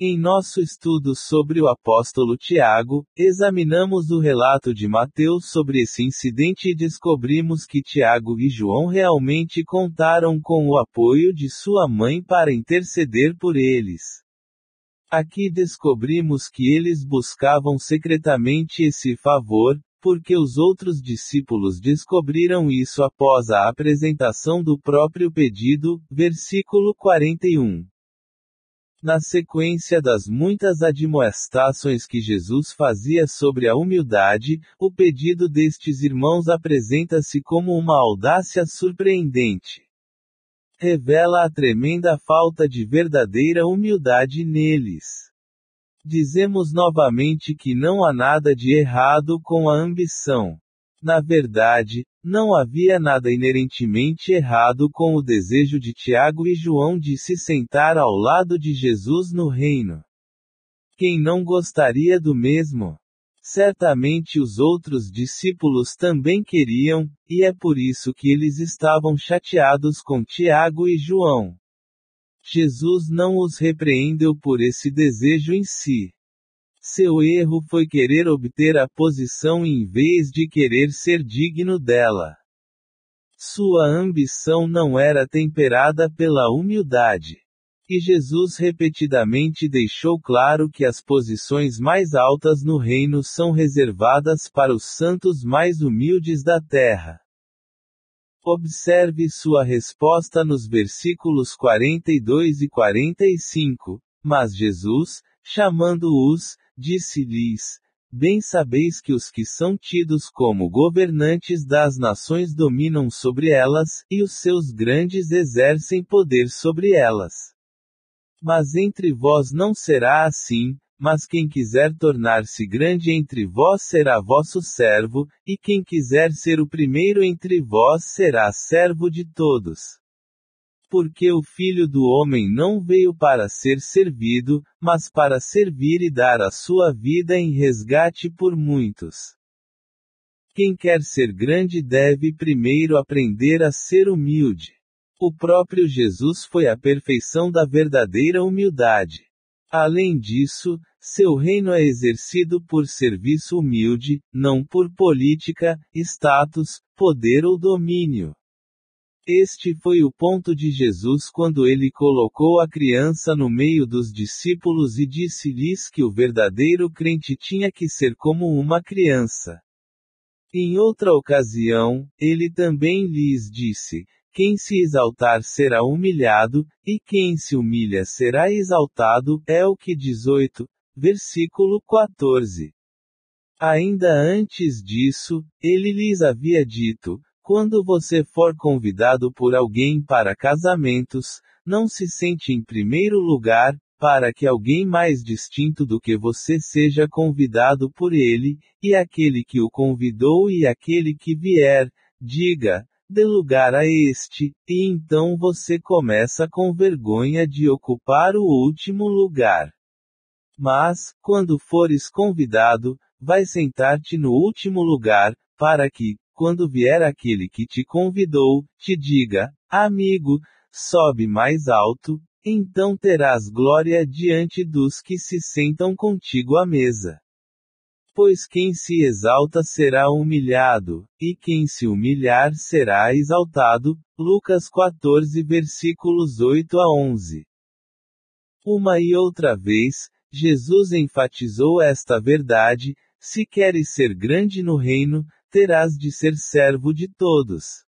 Em nosso estudo sobre o apóstolo Tiago, examinamos o relato de Mateus sobre esse incidente e descobrimos que Tiago e João realmente contaram com o apoio de sua mãe para interceder por eles. Aqui descobrimos que eles buscavam secretamente esse favor, porque os outros discípulos descobriram isso após a apresentação do próprio pedido, versículo 41. Na sequência das muitas admoestações que Jesus fazia sobre a humildade, o pedido destes irmãos apresenta-se como uma audácia surpreendente. Revela a tremenda falta de verdadeira humildade neles. Dizemos novamente que não há nada de errado com a ambição. Na verdade, não havia nada inerentemente errado com o desejo de Tiago e João de se sentar ao lado de Jesus no reino. Quem não gostaria do mesmo? Certamente os outros discípulos também queriam, e é por isso que eles estavam chateados com Tiago e João. Jesus não os repreendeu por esse desejo em si. Seu erro foi querer obter a posição em vez de querer ser digno dela. Sua ambição não era temperada pela humildade. E Jesus repetidamente deixou claro que as posições mais altas no reino são reservadas para os santos mais humildes da terra. Observe sua resposta nos versículos 42 e 45, mas Jesus, chamando-os, disse-lhes: bem sabeis que os que são tidos como governantes das nações dominam sobre elas, e os seus grandes exercem poder sobre elas. Mas entre vós não será assim, mas quem quiser tornar-se grande entre vós será vosso servo, e quem quiser ser o primeiro entre vós será servo de todos. Porque o Filho do Homem não veio para ser servido, mas para servir e dar a sua vida em resgate por muitos. Quem quer ser grande deve primeiro aprender a ser humilde. O próprio Jesus foi a perfeição da verdadeira humildade. Além disso, seu reino é exercido por serviço humilde, não por política, status, poder ou domínio. Este foi o ponto de Jesus quando ele colocou a criança no meio dos discípulos e disse-lhes que o verdadeiro crente tinha que ser como uma criança. Em outra ocasião, ele também lhes disse: quem se exaltar será humilhado, e quem se humilha será exaltado, é o que 18, versículo 14. Ainda antes disso, ele lhes havia dito: quando você for convidado por alguém para casamentos, não se sente em primeiro lugar, para que alguém mais distinto do que você seja convidado por ele, e aquele que o convidou e aquele que vier, diga, dê lugar a este, e então você começa com vergonha de ocupar o último lugar. Mas, quando fores convidado, vai sentar-te no último lugar, para que, quando vier aquele que te convidou, te diga, amigo, sobe mais alto, então terás glória diante dos que se sentam contigo à mesa. Pois quem se exalta será humilhado, e quem se humilhar será exaltado. Lucas 14 versículos 8 a 11. Uma e outra vez, Jesus enfatizou esta verdade: se queres ser grande no reino, terás de ser servo de todos.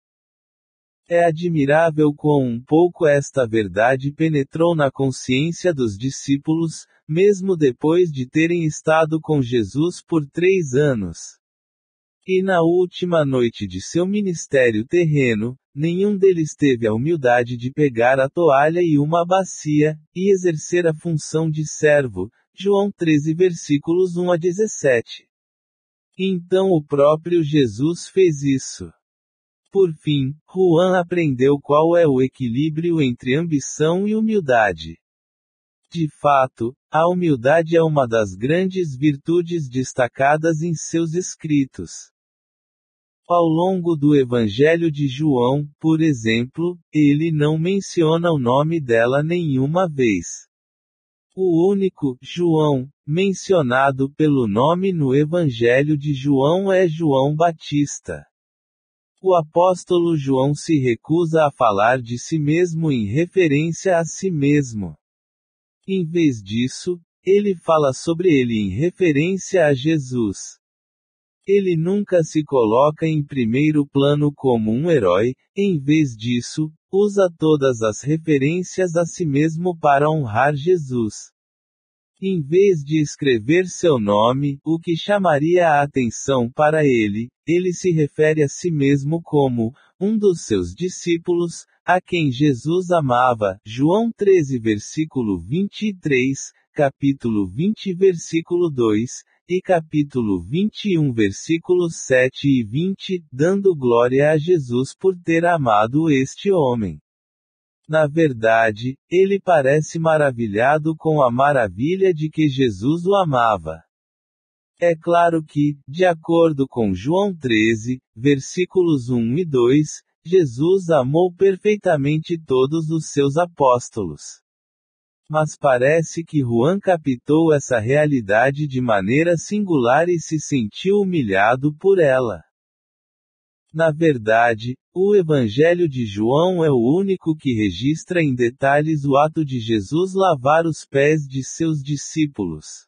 É admirável quão um pouco esta verdade penetrou na consciência dos discípulos, mesmo depois de terem estado com Jesus por 3 anos. E na última noite de seu ministério terreno, nenhum deles teve a humildade de pegar a toalha e uma bacia, e exercer a função de servo. João 13 versículos 1 a 17. Então o próprio Jesus fez isso. Por fim, Juan aprendeu qual é o equilíbrio entre ambição e humildade. De fato, a humildade é uma das grandes virtudes destacadas em seus escritos. Ao longo do Evangelho de João, por exemplo, ele não menciona o nome dela nenhuma vez. O único João mencionado pelo nome no Evangelho de João é João Batista. O apóstolo João se recusa a falar de si mesmo em referência a si mesmo. Em vez disso, ele fala sobre ele em referência a Jesus. Ele nunca se coloca em primeiro plano como um herói, em vez disso, usa todas as referências a si mesmo para honrar Jesus. Em vez de escrever seu nome, o que chamaria a atenção para ele, ele se refere a si mesmo como um dos seus discípulos, a quem Jesus amava. João 13 versículo 23, capítulo 20 versículo 2, e capítulo 21 versículos 7 e 20, dando glória a Jesus por ter amado este homem. Na verdade, ele parece maravilhado com a maravilha de que Jesus o amava. É claro que, de acordo com João 13, versículos 1 e 2, Jesus amou perfeitamente todos os seus apóstolos. Mas parece que Juan captou essa realidade de maneira singular e se sentiu humilhado por ela. Na verdade, o Evangelho de João é o único que registra em detalhes o ato de Jesus lavar os pés de seus discípulos.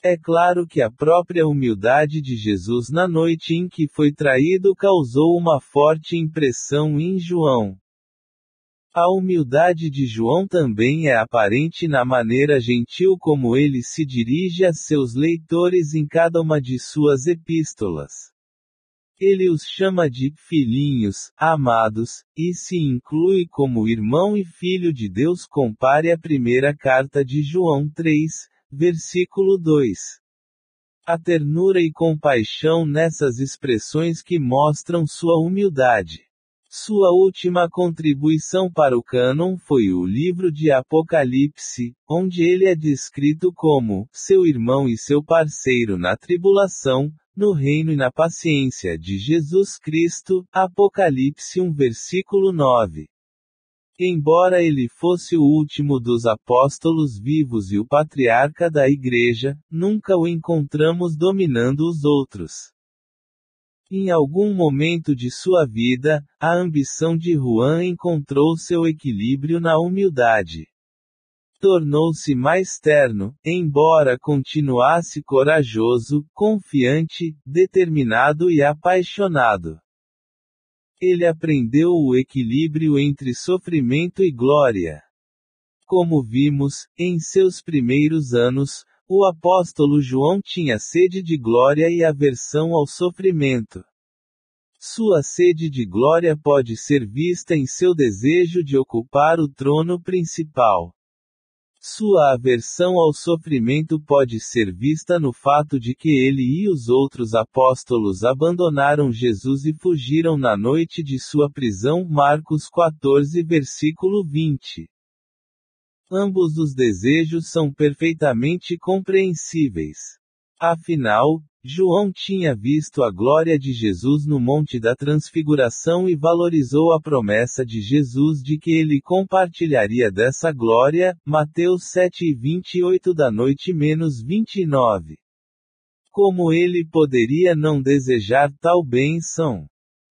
É claro que a própria humildade de Jesus na noite em que foi traído causou uma forte impressão em João. A humildade de João também é aparente na maneira gentil como ele se dirige a seus leitores em cada uma de suas epístolas. Ele os chama de filhinhos, amados, e se inclui como irmão e filho de Deus. Compare a primeira carta de João 3, versículo 2. A ternura e compaixão nessas expressões que mostram sua humildade. Sua última contribuição para o cânon foi o livro de Apocalipse, onde ele é descrito como seu irmão e seu parceiro na tribulação, no reino e na paciência de Jesus Cristo. Apocalipse 1 versículo 9. Embora ele fosse o último dos apóstolos vivos e o patriarca da Igreja, nunca o encontramos dominando os outros. Em algum momento de sua vida, a ambição de Juan encontrou seu equilíbrio na humildade. Tornou-se mais terno, embora continuasse corajoso, confiante, determinado e apaixonado. Ele aprendeu o equilíbrio entre sofrimento e glória. Como vimos, em seus primeiros anos, o apóstolo João tinha sede de glória e aversão ao sofrimento. Sua sede de glória pode ser vista em seu desejo de ocupar o trono principal. Sua aversão ao sofrimento pode ser vista no fato de que ele e os outros apóstolos abandonaram Jesus e fugiram na noite de sua prisão. Marcos 14, versículo 20. Ambos os desejos são perfeitamente compreensíveis. Afinal, João tinha visto a glória de Jesus no Monte da Transfiguração e valorizou a promessa de Jesus de que ele compartilharia dessa glória, Mateus 7:28 da noite-29. Como ele poderia não desejar tal bênção?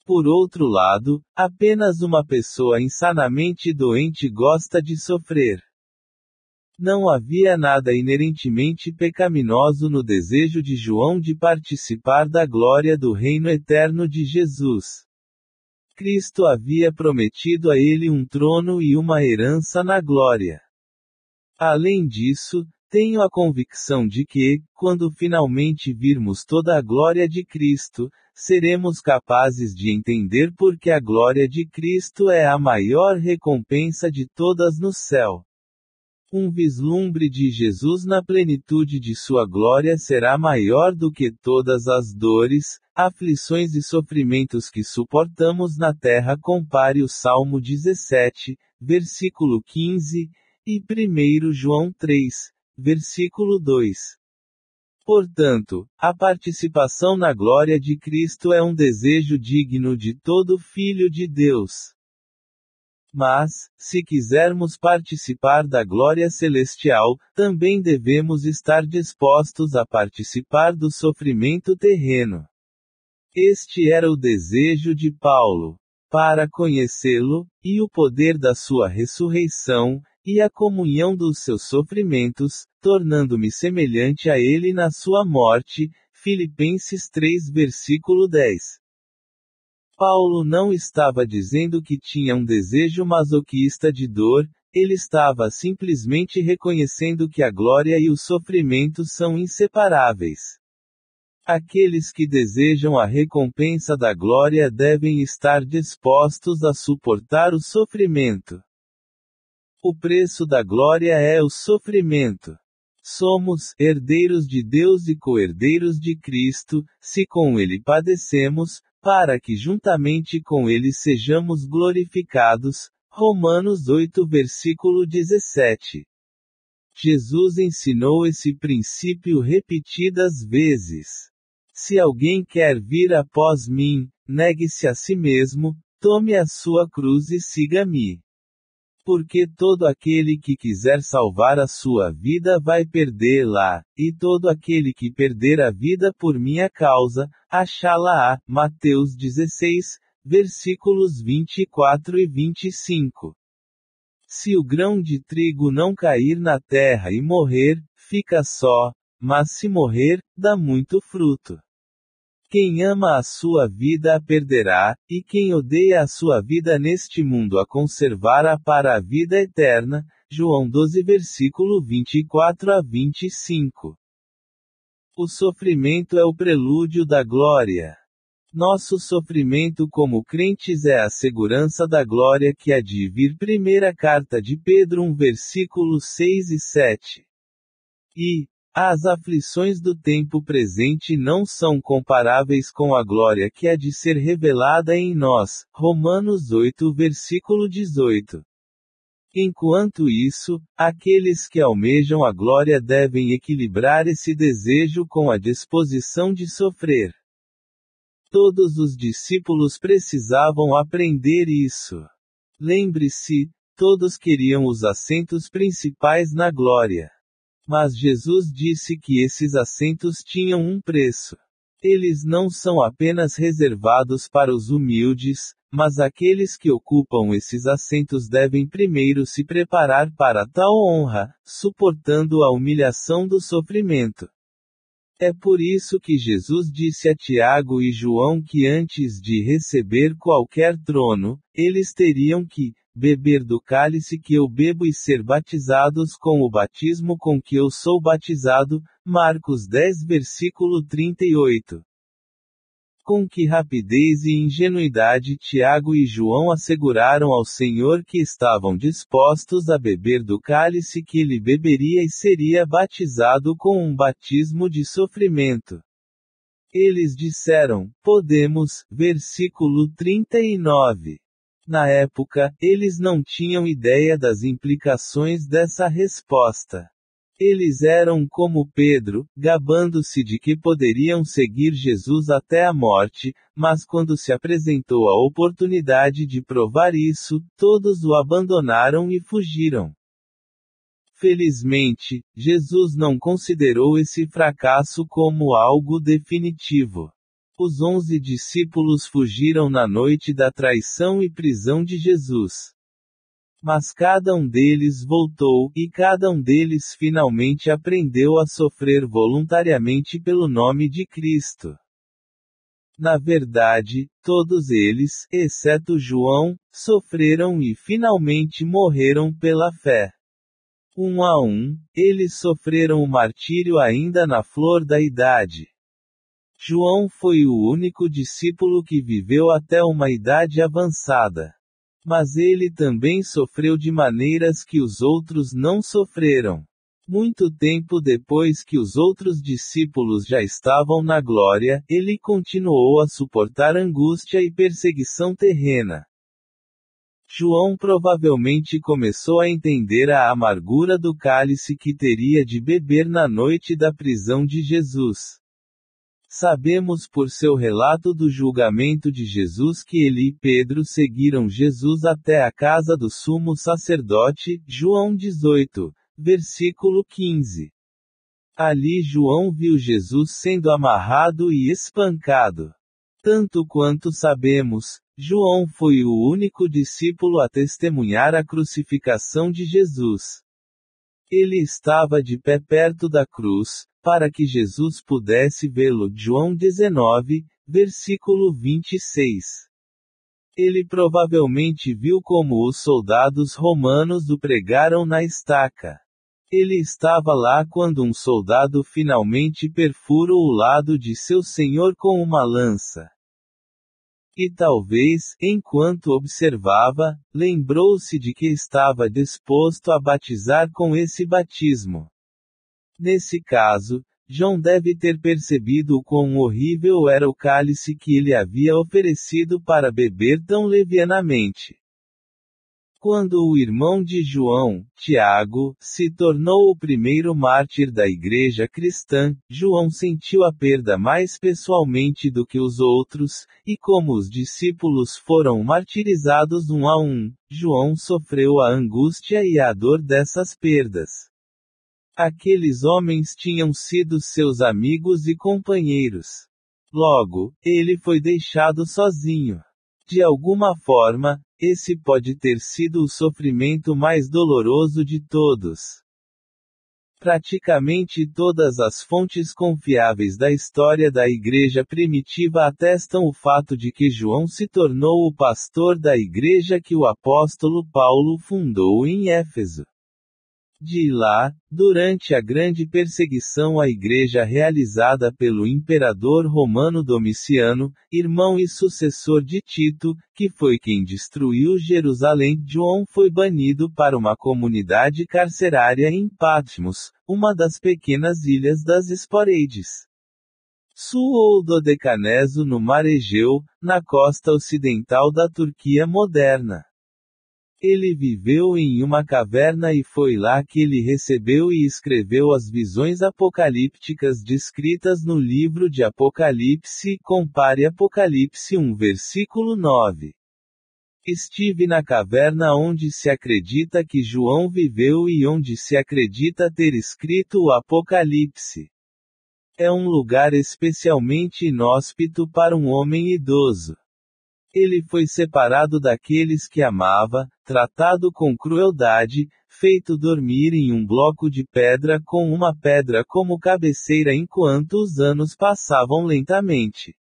Por outro lado, apenas uma pessoa insanamente doente gosta de sofrer. Não havia nada inerentemente pecaminoso no desejo de João de participar da glória do reino eterno de Jesus. Cristo havia prometido a ele um trono e uma herança na glória. Além disso, tenho a convicção de que, quando finalmente virmos toda a glória de Cristo, seremos capazes de entender por que a glória de Cristo é a maior recompensa de todas no céu. Um vislumbre de Jesus na plenitude de sua glória será maior do que todas as dores, aflições e sofrimentos que suportamos na terra. Compare o Salmo 17, versículo 15, e 1 João 3, versículo 2. Portanto, a participação na glória de Cristo é um desejo digno de todo filho de Deus. Mas, se quisermos participar da glória celestial, também devemos estar dispostos a participar do sofrimento terreno. Este era o desejo de Paulo. Para conhecê-lo, e o poder da sua ressurreição, e a comunhão dos seus sofrimentos, tornando-me semelhante a ele na sua morte. Filipenses 3, versículo 10. Paulo não estava dizendo que tinha um desejo masoquista de dor, ele estava simplesmente reconhecendo que a glória e o sofrimento são inseparáveis. Aqueles que desejam a recompensa da glória devem estar dispostos a suportar o sofrimento. O preço da glória é o sofrimento. Somos herdeiros de Deus e co-herdeiros de Cristo, se com ele padecemos, para que juntamente com ele sejamos glorificados. Romanos 8, versículo 17. Jesus ensinou esse princípio repetidas vezes. Se alguém quer vir após mim, negue-se a si mesmo, tome a sua cruz e siga-me. Porque todo aquele que quiser salvar a sua vida vai perdê-la, e todo aquele que perder a vida por minha causa, achá-la-á. Mateus 16, versículos 24 e 25. Se o grão de trigo não cair na terra e morrer, fica só, mas se morrer, dá muito fruto. Quem ama a sua vida a perderá, e quem odeia a sua vida neste mundo a conservará para a vida eterna. João 12, versículo 24 a 25. O sofrimento é o prelúdio da glória. Nosso sofrimento como crentes é a segurança da glória que há de vir. Primeira carta de Pedro 1, versículos 6 e 7. As aflições do tempo presente não são comparáveis com a glória que há de ser revelada em nós. Romanos 8, versículo 18. Enquanto isso, aqueles que almejam a glória devem equilibrar esse desejo com a disposição de sofrer. Todos os discípulos precisavam aprender isso. Lembre-se, todos queriam os assentos principais na glória. Mas Jesus disse que esses assentos tinham um preço. Eles não são apenas reservados para os humildes, mas aqueles que ocupam esses assentos devem primeiro se preparar para tal honra, suportando a humilhação do sofrimento. É por isso que Jesus disse a Tiago e João que antes de receber qualquer trono, eles teriam que beber do cálice que eu bebo e ser batizados com o batismo com que eu sou batizado. Marcos 10, versículo 38. Com que rapidez e ingenuidade Tiago e João asseguraram ao Senhor que estavam dispostos a beber do cálice que ele beberia e seria batizado com um batismo de sofrimento. Eles disseram, podemos, versículo 39. Na época, eles não tinham ideia das implicações dessa resposta. Eles eram como Pedro, gabando-se de que poderiam seguir Jesus até a morte, mas quando se apresentou a oportunidade de provar isso, todos o abandonaram e fugiram. Felizmente, Jesus não considerou esse fracasso como algo definitivo. Os 11 discípulos fugiram na noite da traição e prisão de Jesus. Mas cada um deles voltou, e cada um deles finalmente aprendeu a sofrer voluntariamente pelo nome de Cristo. Na verdade, todos eles, exceto João, sofreram e finalmente morreram pela fé. Um a um, eles sofreram o martírio ainda na flor da idade. João foi o único discípulo que viveu até uma idade avançada. Mas ele também sofreu de maneiras que os outros não sofreram. Muito tempo depois que os outros discípulos já estavam na glória, ele continuou a suportar angústia e perseguição terrena. João provavelmente começou a entender a amargura do cálice que teria de beber na noite da prisão de Jesus. Sabemos por seu relato do julgamento de Jesus que ele e Pedro seguiram Jesus até a casa do sumo sacerdote, João 18, versículo 15. Ali João viu Jesus sendo amarrado e espancado. Tanto quanto sabemos, João foi o único discípulo a testemunhar a crucificação de Jesus. Ele estava de pé perto da cruz, para que Jesus pudesse vê-lo. João 19, versículo 26. Ele provavelmente viu como os soldados romanos o pregaram na estaca. Ele estava lá quando um soldado finalmente perfura o lado de seu senhor com uma lança. E talvez, enquanto observava, lembrou-se de que estava disposto a batizar com esse batismo. Nesse caso, João deve ter percebido o quão horrível era o cálice que ele havia oferecido para beber tão levianamente. Quando o irmão de João, Tiago, se tornou o primeiro mártir da igreja cristã, João sentiu a perda mais pessoalmente do que os outros, e como os discípulos foram martirizados um a um, João sofreu a angústia e a dor dessas perdas. Aqueles homens tinham sido seus amigos e companheiros. Logo, ele foi deixado sozinho. De alguma forma, esse pode ter sido o sofrimento mais doloroso de todos. Praticamente todas as fontes confiáveis da história da igreja primitiva atestam o fato de que João se tornou o pastor da igreja que o apóstolo Paulo fundou em Éfeso. De lá, durante a grande perseguição à igreja realizada pelo imperador romano Domiciano, irmão e sucessor de Tito, que foi quem destruiu Jerusalém, João foi banido para uma comunidade carcerária em Patmos, uma das pequenas ilhas das Esporeides. Sul ou Dodecaneso no Mar Egeu, na costa ocidental da Turquia moderna. Ele viveu em uma caverna e foi lá que ele recebeu e escreveu as visões apocalípticas descritas no livro de Apocalipse. Compare Apocalipse 1 versículo 9. Estive na caverna onde se acredita que João viveu e onde se acredita ter escrito o Apocalipse. É um lugar especialmente inóspito para um homem idoso. Ele foi separado daqueles que amava, tratado com crueldade, feito dormir em um bloco de pedra com uma pedra como cabeceira enquanto os anos passavam lentamente.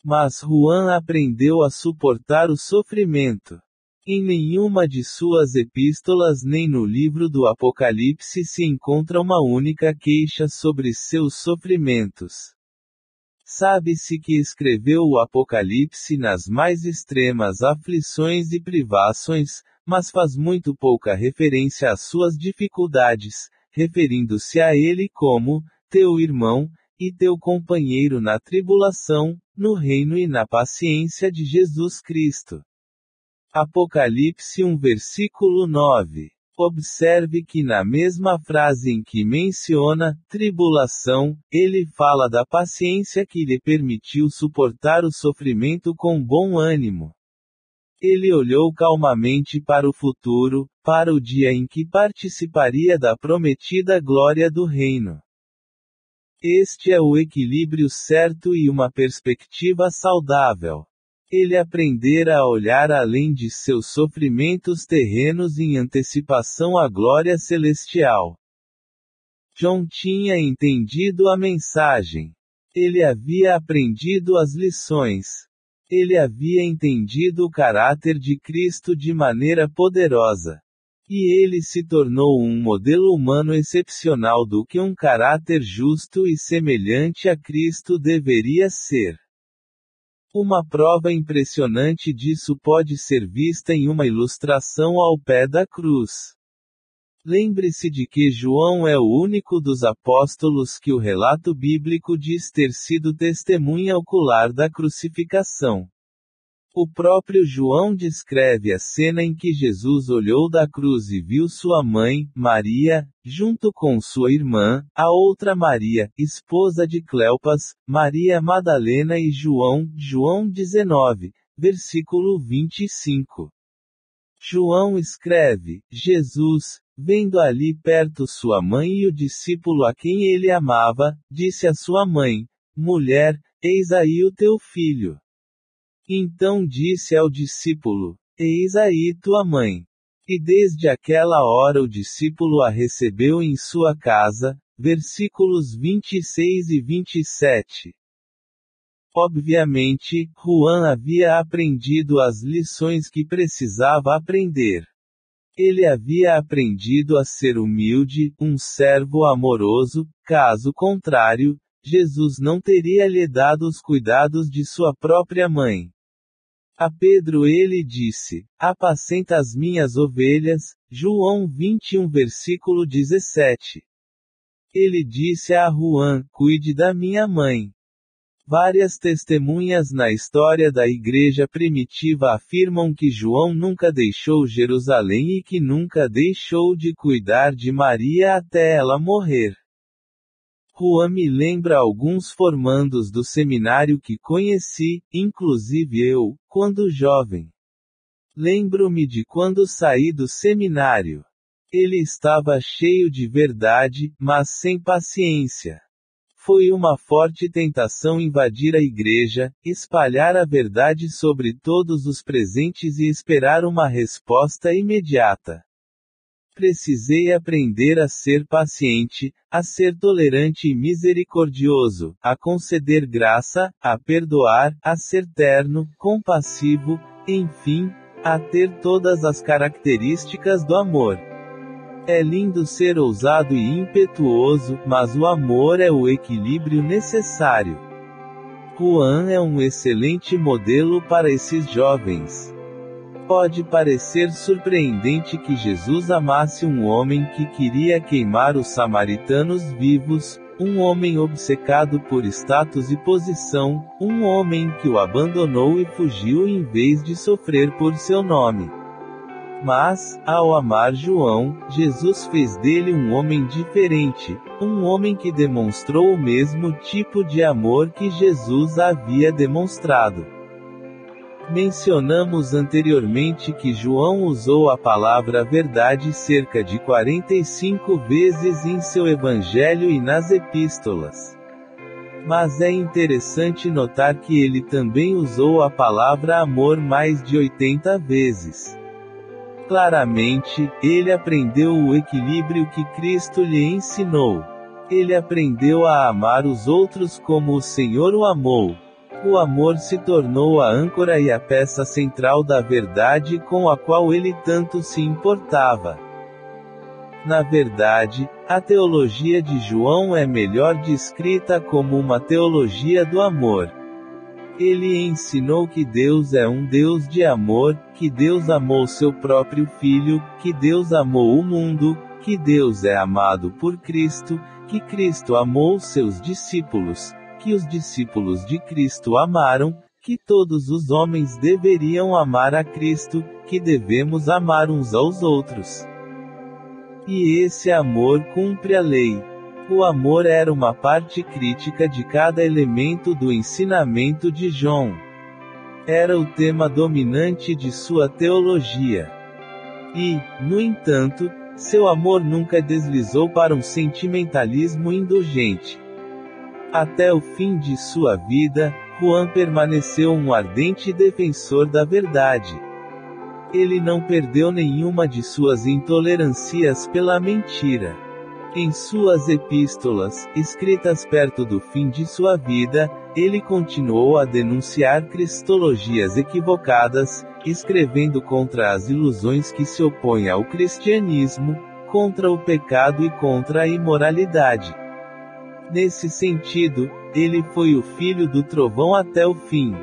Mas Juan aprendeu a suportar o sofrimento. Em nenhuma de suas epístolas nem no livro do Apocalipse se encontra uma única queixa sobre seus sofrimentos. Sabe-se que escreveu o Apocalipse nas mais extremas aflições e privações, mas faz muito pouca referência às suas dificuldades, referindo-se a ele como teu irmão e teu companheiro na tribulação, no reino e na paciência de Jesus Cristo. Apocalipse 1 versículo 9. Observe que na mesma frase em que menciona tribulação, ele fala da paciência que lhe permitiu suportar o sofrimento com bom ânimo. Ele olhou calmamente para o futuro, para o dia em que participaria da prometida glória do reino. Este é o equilíbrio certo e uma perspectiva saudável. Ele aprendera a olhar além de seus sofrimentos terrenos em antecipação à glória celestial. John tinha entendido a mensagem. Ele havia aprendido as lições. Ele havia entendido o caráter de Cristo de maneira poderosa. E ele se tornou um modelo humano excepcional do que um caráter justo e semelhante a Cristo deveria ser. Uma prova impressionante disso pode ser vista em uma ilustração ao pé da cruz. Lembre-se de que João é o único dos apóstolos que o relato bíblico diz ter sido testemunha ocular da crucificação. O próprio João descreve a cena em que Jesus olhou da cruz e viu sua mãe, Maria, junto com sua irmã, a outra Maria, esposa de Cleopas, Maria Madalena e João 19, versículo 25. João escreve: Jesus, vendo ali perto sua mãe e o discípulo a quem ele amava, disse à sua mãe: Mulher, eis aí o teu filho. Então disse ao discípulo: Eis aí tua mãe. E desde aquela hora o discípulo a recebeu em sua casa. Versículos 26 e 27. Obviamente, Juan havia aprendido as lições que precisava aprender. Ele havia aprendido a ser humilde, um servo amoroso, caso contrário, Jesus não teria lhe dado os cuidados de sua própria mãe. A Pedro ele disse: Apacenta as minhas ovelhas, João 21 versículo 17. Ele disse a Juan: Cuide da minha mãe. Várias testemunhas na história da igreja primitiva afirmam que João nunca deixou Jerusalém e que nunca deixou de cuidar de Maria até ela morrer. Juan me lembra alguns formandos do seminário que conheci, inclusive eu, quando jovem. Lembro-me de quando saí do seminário. Ele estava cheio de verdade, mas sem paciência. Foi uma forte tentação invadir a igreja, espalhar a verdade sobre todos os presentes e esperar uma resposta imediata. Precisei aprender a ser paciente, a ser tolerante e misericordioso, a conceder graça, a perdoar, a ser terno, compassivo, enfim, a ter todas as características do amor. É lindo ser ousado e impetuoso, mas o amor é o equilíbrio necessário. Juan é um excelente modelo para esses jovens. Pode parecer surpreendente que Jesus amasse um homem que queria queimar os samaritanos vivos, um homem obcecado por status e posição, um homem que o abandonou e fugiu em vez de sofrer por seu nome. Mas, ao amar João, Jesus fez dele um homem diferente, um homem que demonstrou o mesmo tipo de amor que Jesus havia demonstrado. Mencionamos anteriormente que João usou a palavra verdade cerca de 45 vezes em seu evangelho e nas epístolas. Mas é interessante notar que ele também usou a palavra amor mais de 80 vezes. Claramente, ele aprendeu o equilíbrio que Cristo lhe ensinou. Ele aprendeu a amar os outros como o Senhor o amou. O amor se tornou a âncora e a peça central da verdade com a qual ele tanto se importava. Na verdade, A teologia de João é melhor descrita como uma teologia do amor. Ele ensinou que Deus é um Deus de amor, que Deus amou seu próprio Filho, que Deus amou o mundo, que Deus é amado por Cristo, que Cristo amou seus discípulos, que os discípulos de Cristo amaram, que todos os homens deveriam amar a Cristo, que devemos amar uns aos outros. E esse amor cumpre a lei. O amor era uma parte crítica de cada elemento do ensinamento de João. Era o tema dominante de sua teologia. E, no entanto, seu amor nunca deslizou para um sentimentalismo indulgente. Até o fim de sua vida, Juan permaneceu um ardente defensor da verdade. Ele não perdeu nenhuma de suas intolerâncias pela mentira. Em suas epístolas, escritas perto do fim de sua vida, ele continuou a denunciar cristologias equivocadas, escrevendo contra as ilusões que se opõem ao cristianismo, contra o pecado e contra a imoralidade. Nesse sentido, ele foi o filho do trovão até o fim.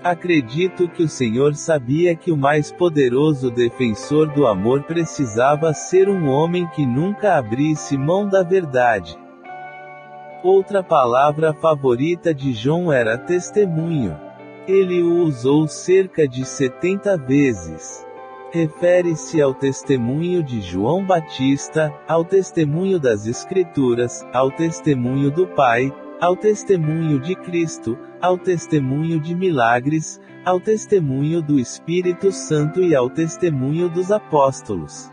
Acredito que o Senhor sabia que o mais poderoso defensor do amor precisava ser um homem que nunca abrisse mão da verdade. Outra palavra favorita de João era testemunho. Ele o usou cerca de 70 vezes. Refere-se ao testemunho de João Batista, ao testemunho das Escrituras, ao testemunho do Pai, ao testemunho de Cristo, ao testemunho de milagres, ao testemunho do Espírito Santo e ao testemunho dos apóstolos.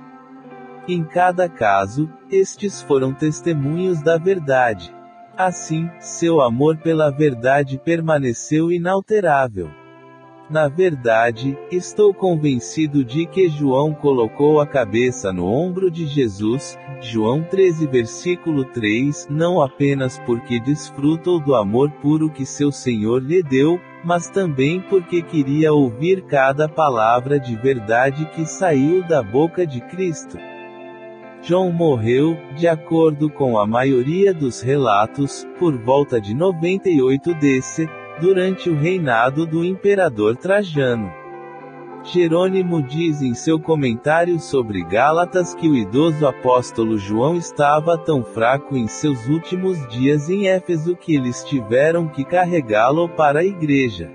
Em cada caso, estes foram testemunhos da verdade. Assim, seu amor pela verdade permaneceu inalterável. Na verdade, estou convencido de que João colocou a cabeça no ombro de Jesus, João 13 versículo 3, não apenas porque desfrutou do amor puro que seu Senhor lhe deu, mas também porque queria ouvir cada palavra de verdade que saiu da boca de Cristo. João morreu, de acordo com a maioria dos relatos, por volta de 98 DC, durante o reinado do imperador Trajano. Jerônimo diz em seu comentário sobre Gálatas que o idoso apóstolo João estava tão fraco em seus últimos dias em Éfeso que eles tiveram que carregá-lo para a igreja.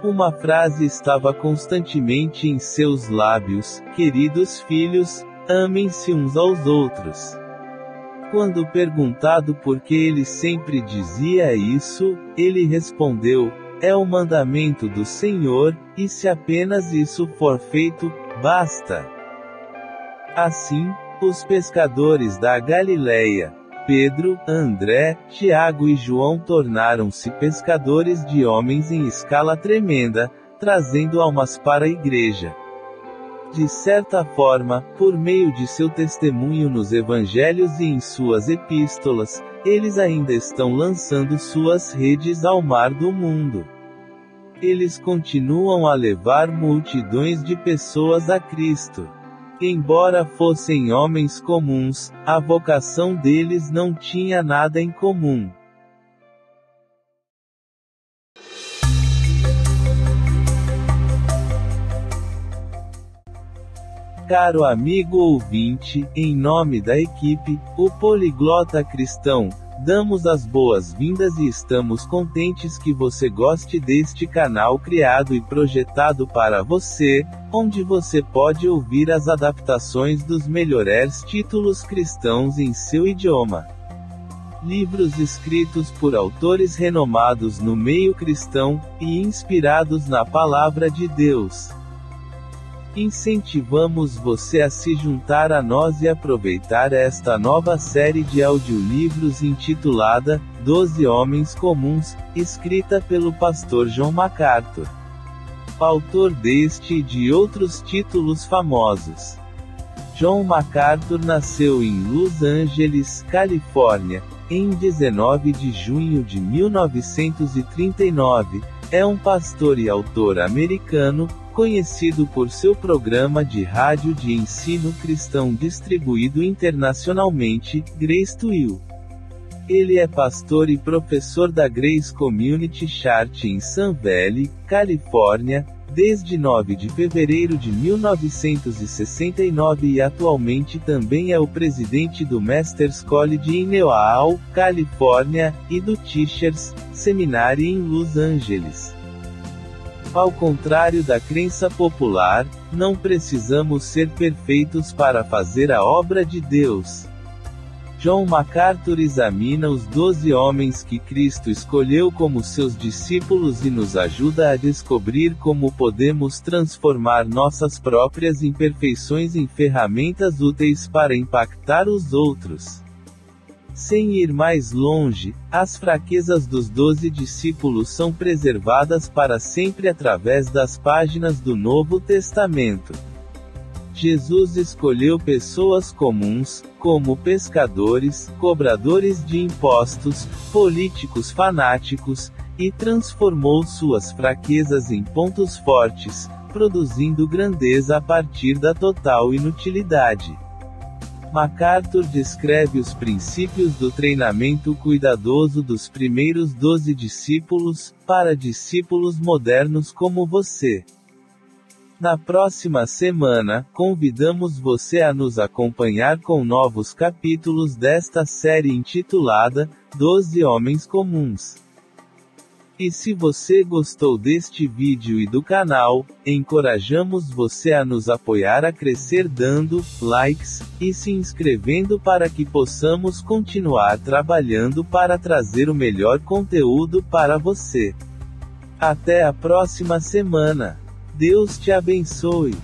Uma frase estava constantemente em seus lábios: queridos filhos, amem-se uns aos outros. Quando perguntado por que ele sempre dizia isso, ele respondeu: é o mandamento do Senhor, e se apenas isso for feito, basta. Assim, os pescadores da Galileia, Pedro, André, Tiago e João tornaram-se pescadores de homens em escala tremenda, trazendo almas para a igreja. De certa forma, por meio de seu testemunho nos evangelhos e em suas epístolas, eles ainda estão lançando suas redes ao mar do mundo. Eles continuam a levar multidões de pessoas a Cristo. Embora fossem homens comuns, a vocação deles não tinha nada em comum. Caro amigo ouvinte, em nome da equipe, o Poliglota Cristão, damos as boas-vindas e estamos contentes que você goste deste canal criado e projetado para você, onde você pode ouvir as adaptações dos melhores títulos cristãos em seu idioma. Livros escritos por autores renomados no meio cristão, e inspirados na Palavra de Deus. Incentivamos você a se juntar a nós e aproveitar esta nova série de audiolivros intitulada 12 Homens Comuns, escrita pelo pastor John MacArthur. Autor deste e de outros títulos famosos. John MacArthur nasceu em Los Angeles, Califórnia, em 19 de junho de 1939, é um pastor e autor americano, conhecido por seu programa de rádio de ensino cristão distribuído internacionalmente, Grace to You. Ele é pastor e professor da Grace Community Church em Sun Valley, Califórnia, desde 9 de fevereiro de 1969 e atualmente também é o presidente do Masters College em Newhall, Califórnia, e do Teachers Seminary em Los Angeles. Ao contrário da crença popular, não precisamos ser perfeitos para fazer a obra de Deus. John MacArthur examina os 12 homens que Cristo escolheu como seus discípulos e nos ajuda a descobrir como podemos transformar nossas próprias imperfeições em ferramentas úteis para impactar os outros. Sem ir mais longe, as fraquezas dos 12 discípulos são preservadas para sempre através das páginas do Novo Testamento. Jesus escolheu pessoas comuns, como pescadores, cobradores de impostos, políticos fanáticos, e transformou suas fraquezas em pontos fortes, produzindo grandeza a partir da total inutilidade. MacArthur descreve os princípios do treinamento cuidadoso dos primeiros 12 discípulos, para discípulos modernos como você. Na próxima semana, convidamos você a nos acompanhar com novos capítulos desta série intitulada 12 Homens Comuns. E se você gostou deste vídeo e do canal, encorajamos você a nos apoiar a crescer dando likes e se inscrevendo para que possamos continuar trabalhando para trazer o melhor conteúdo para você. Até a próxima semana. Deus te abençoe.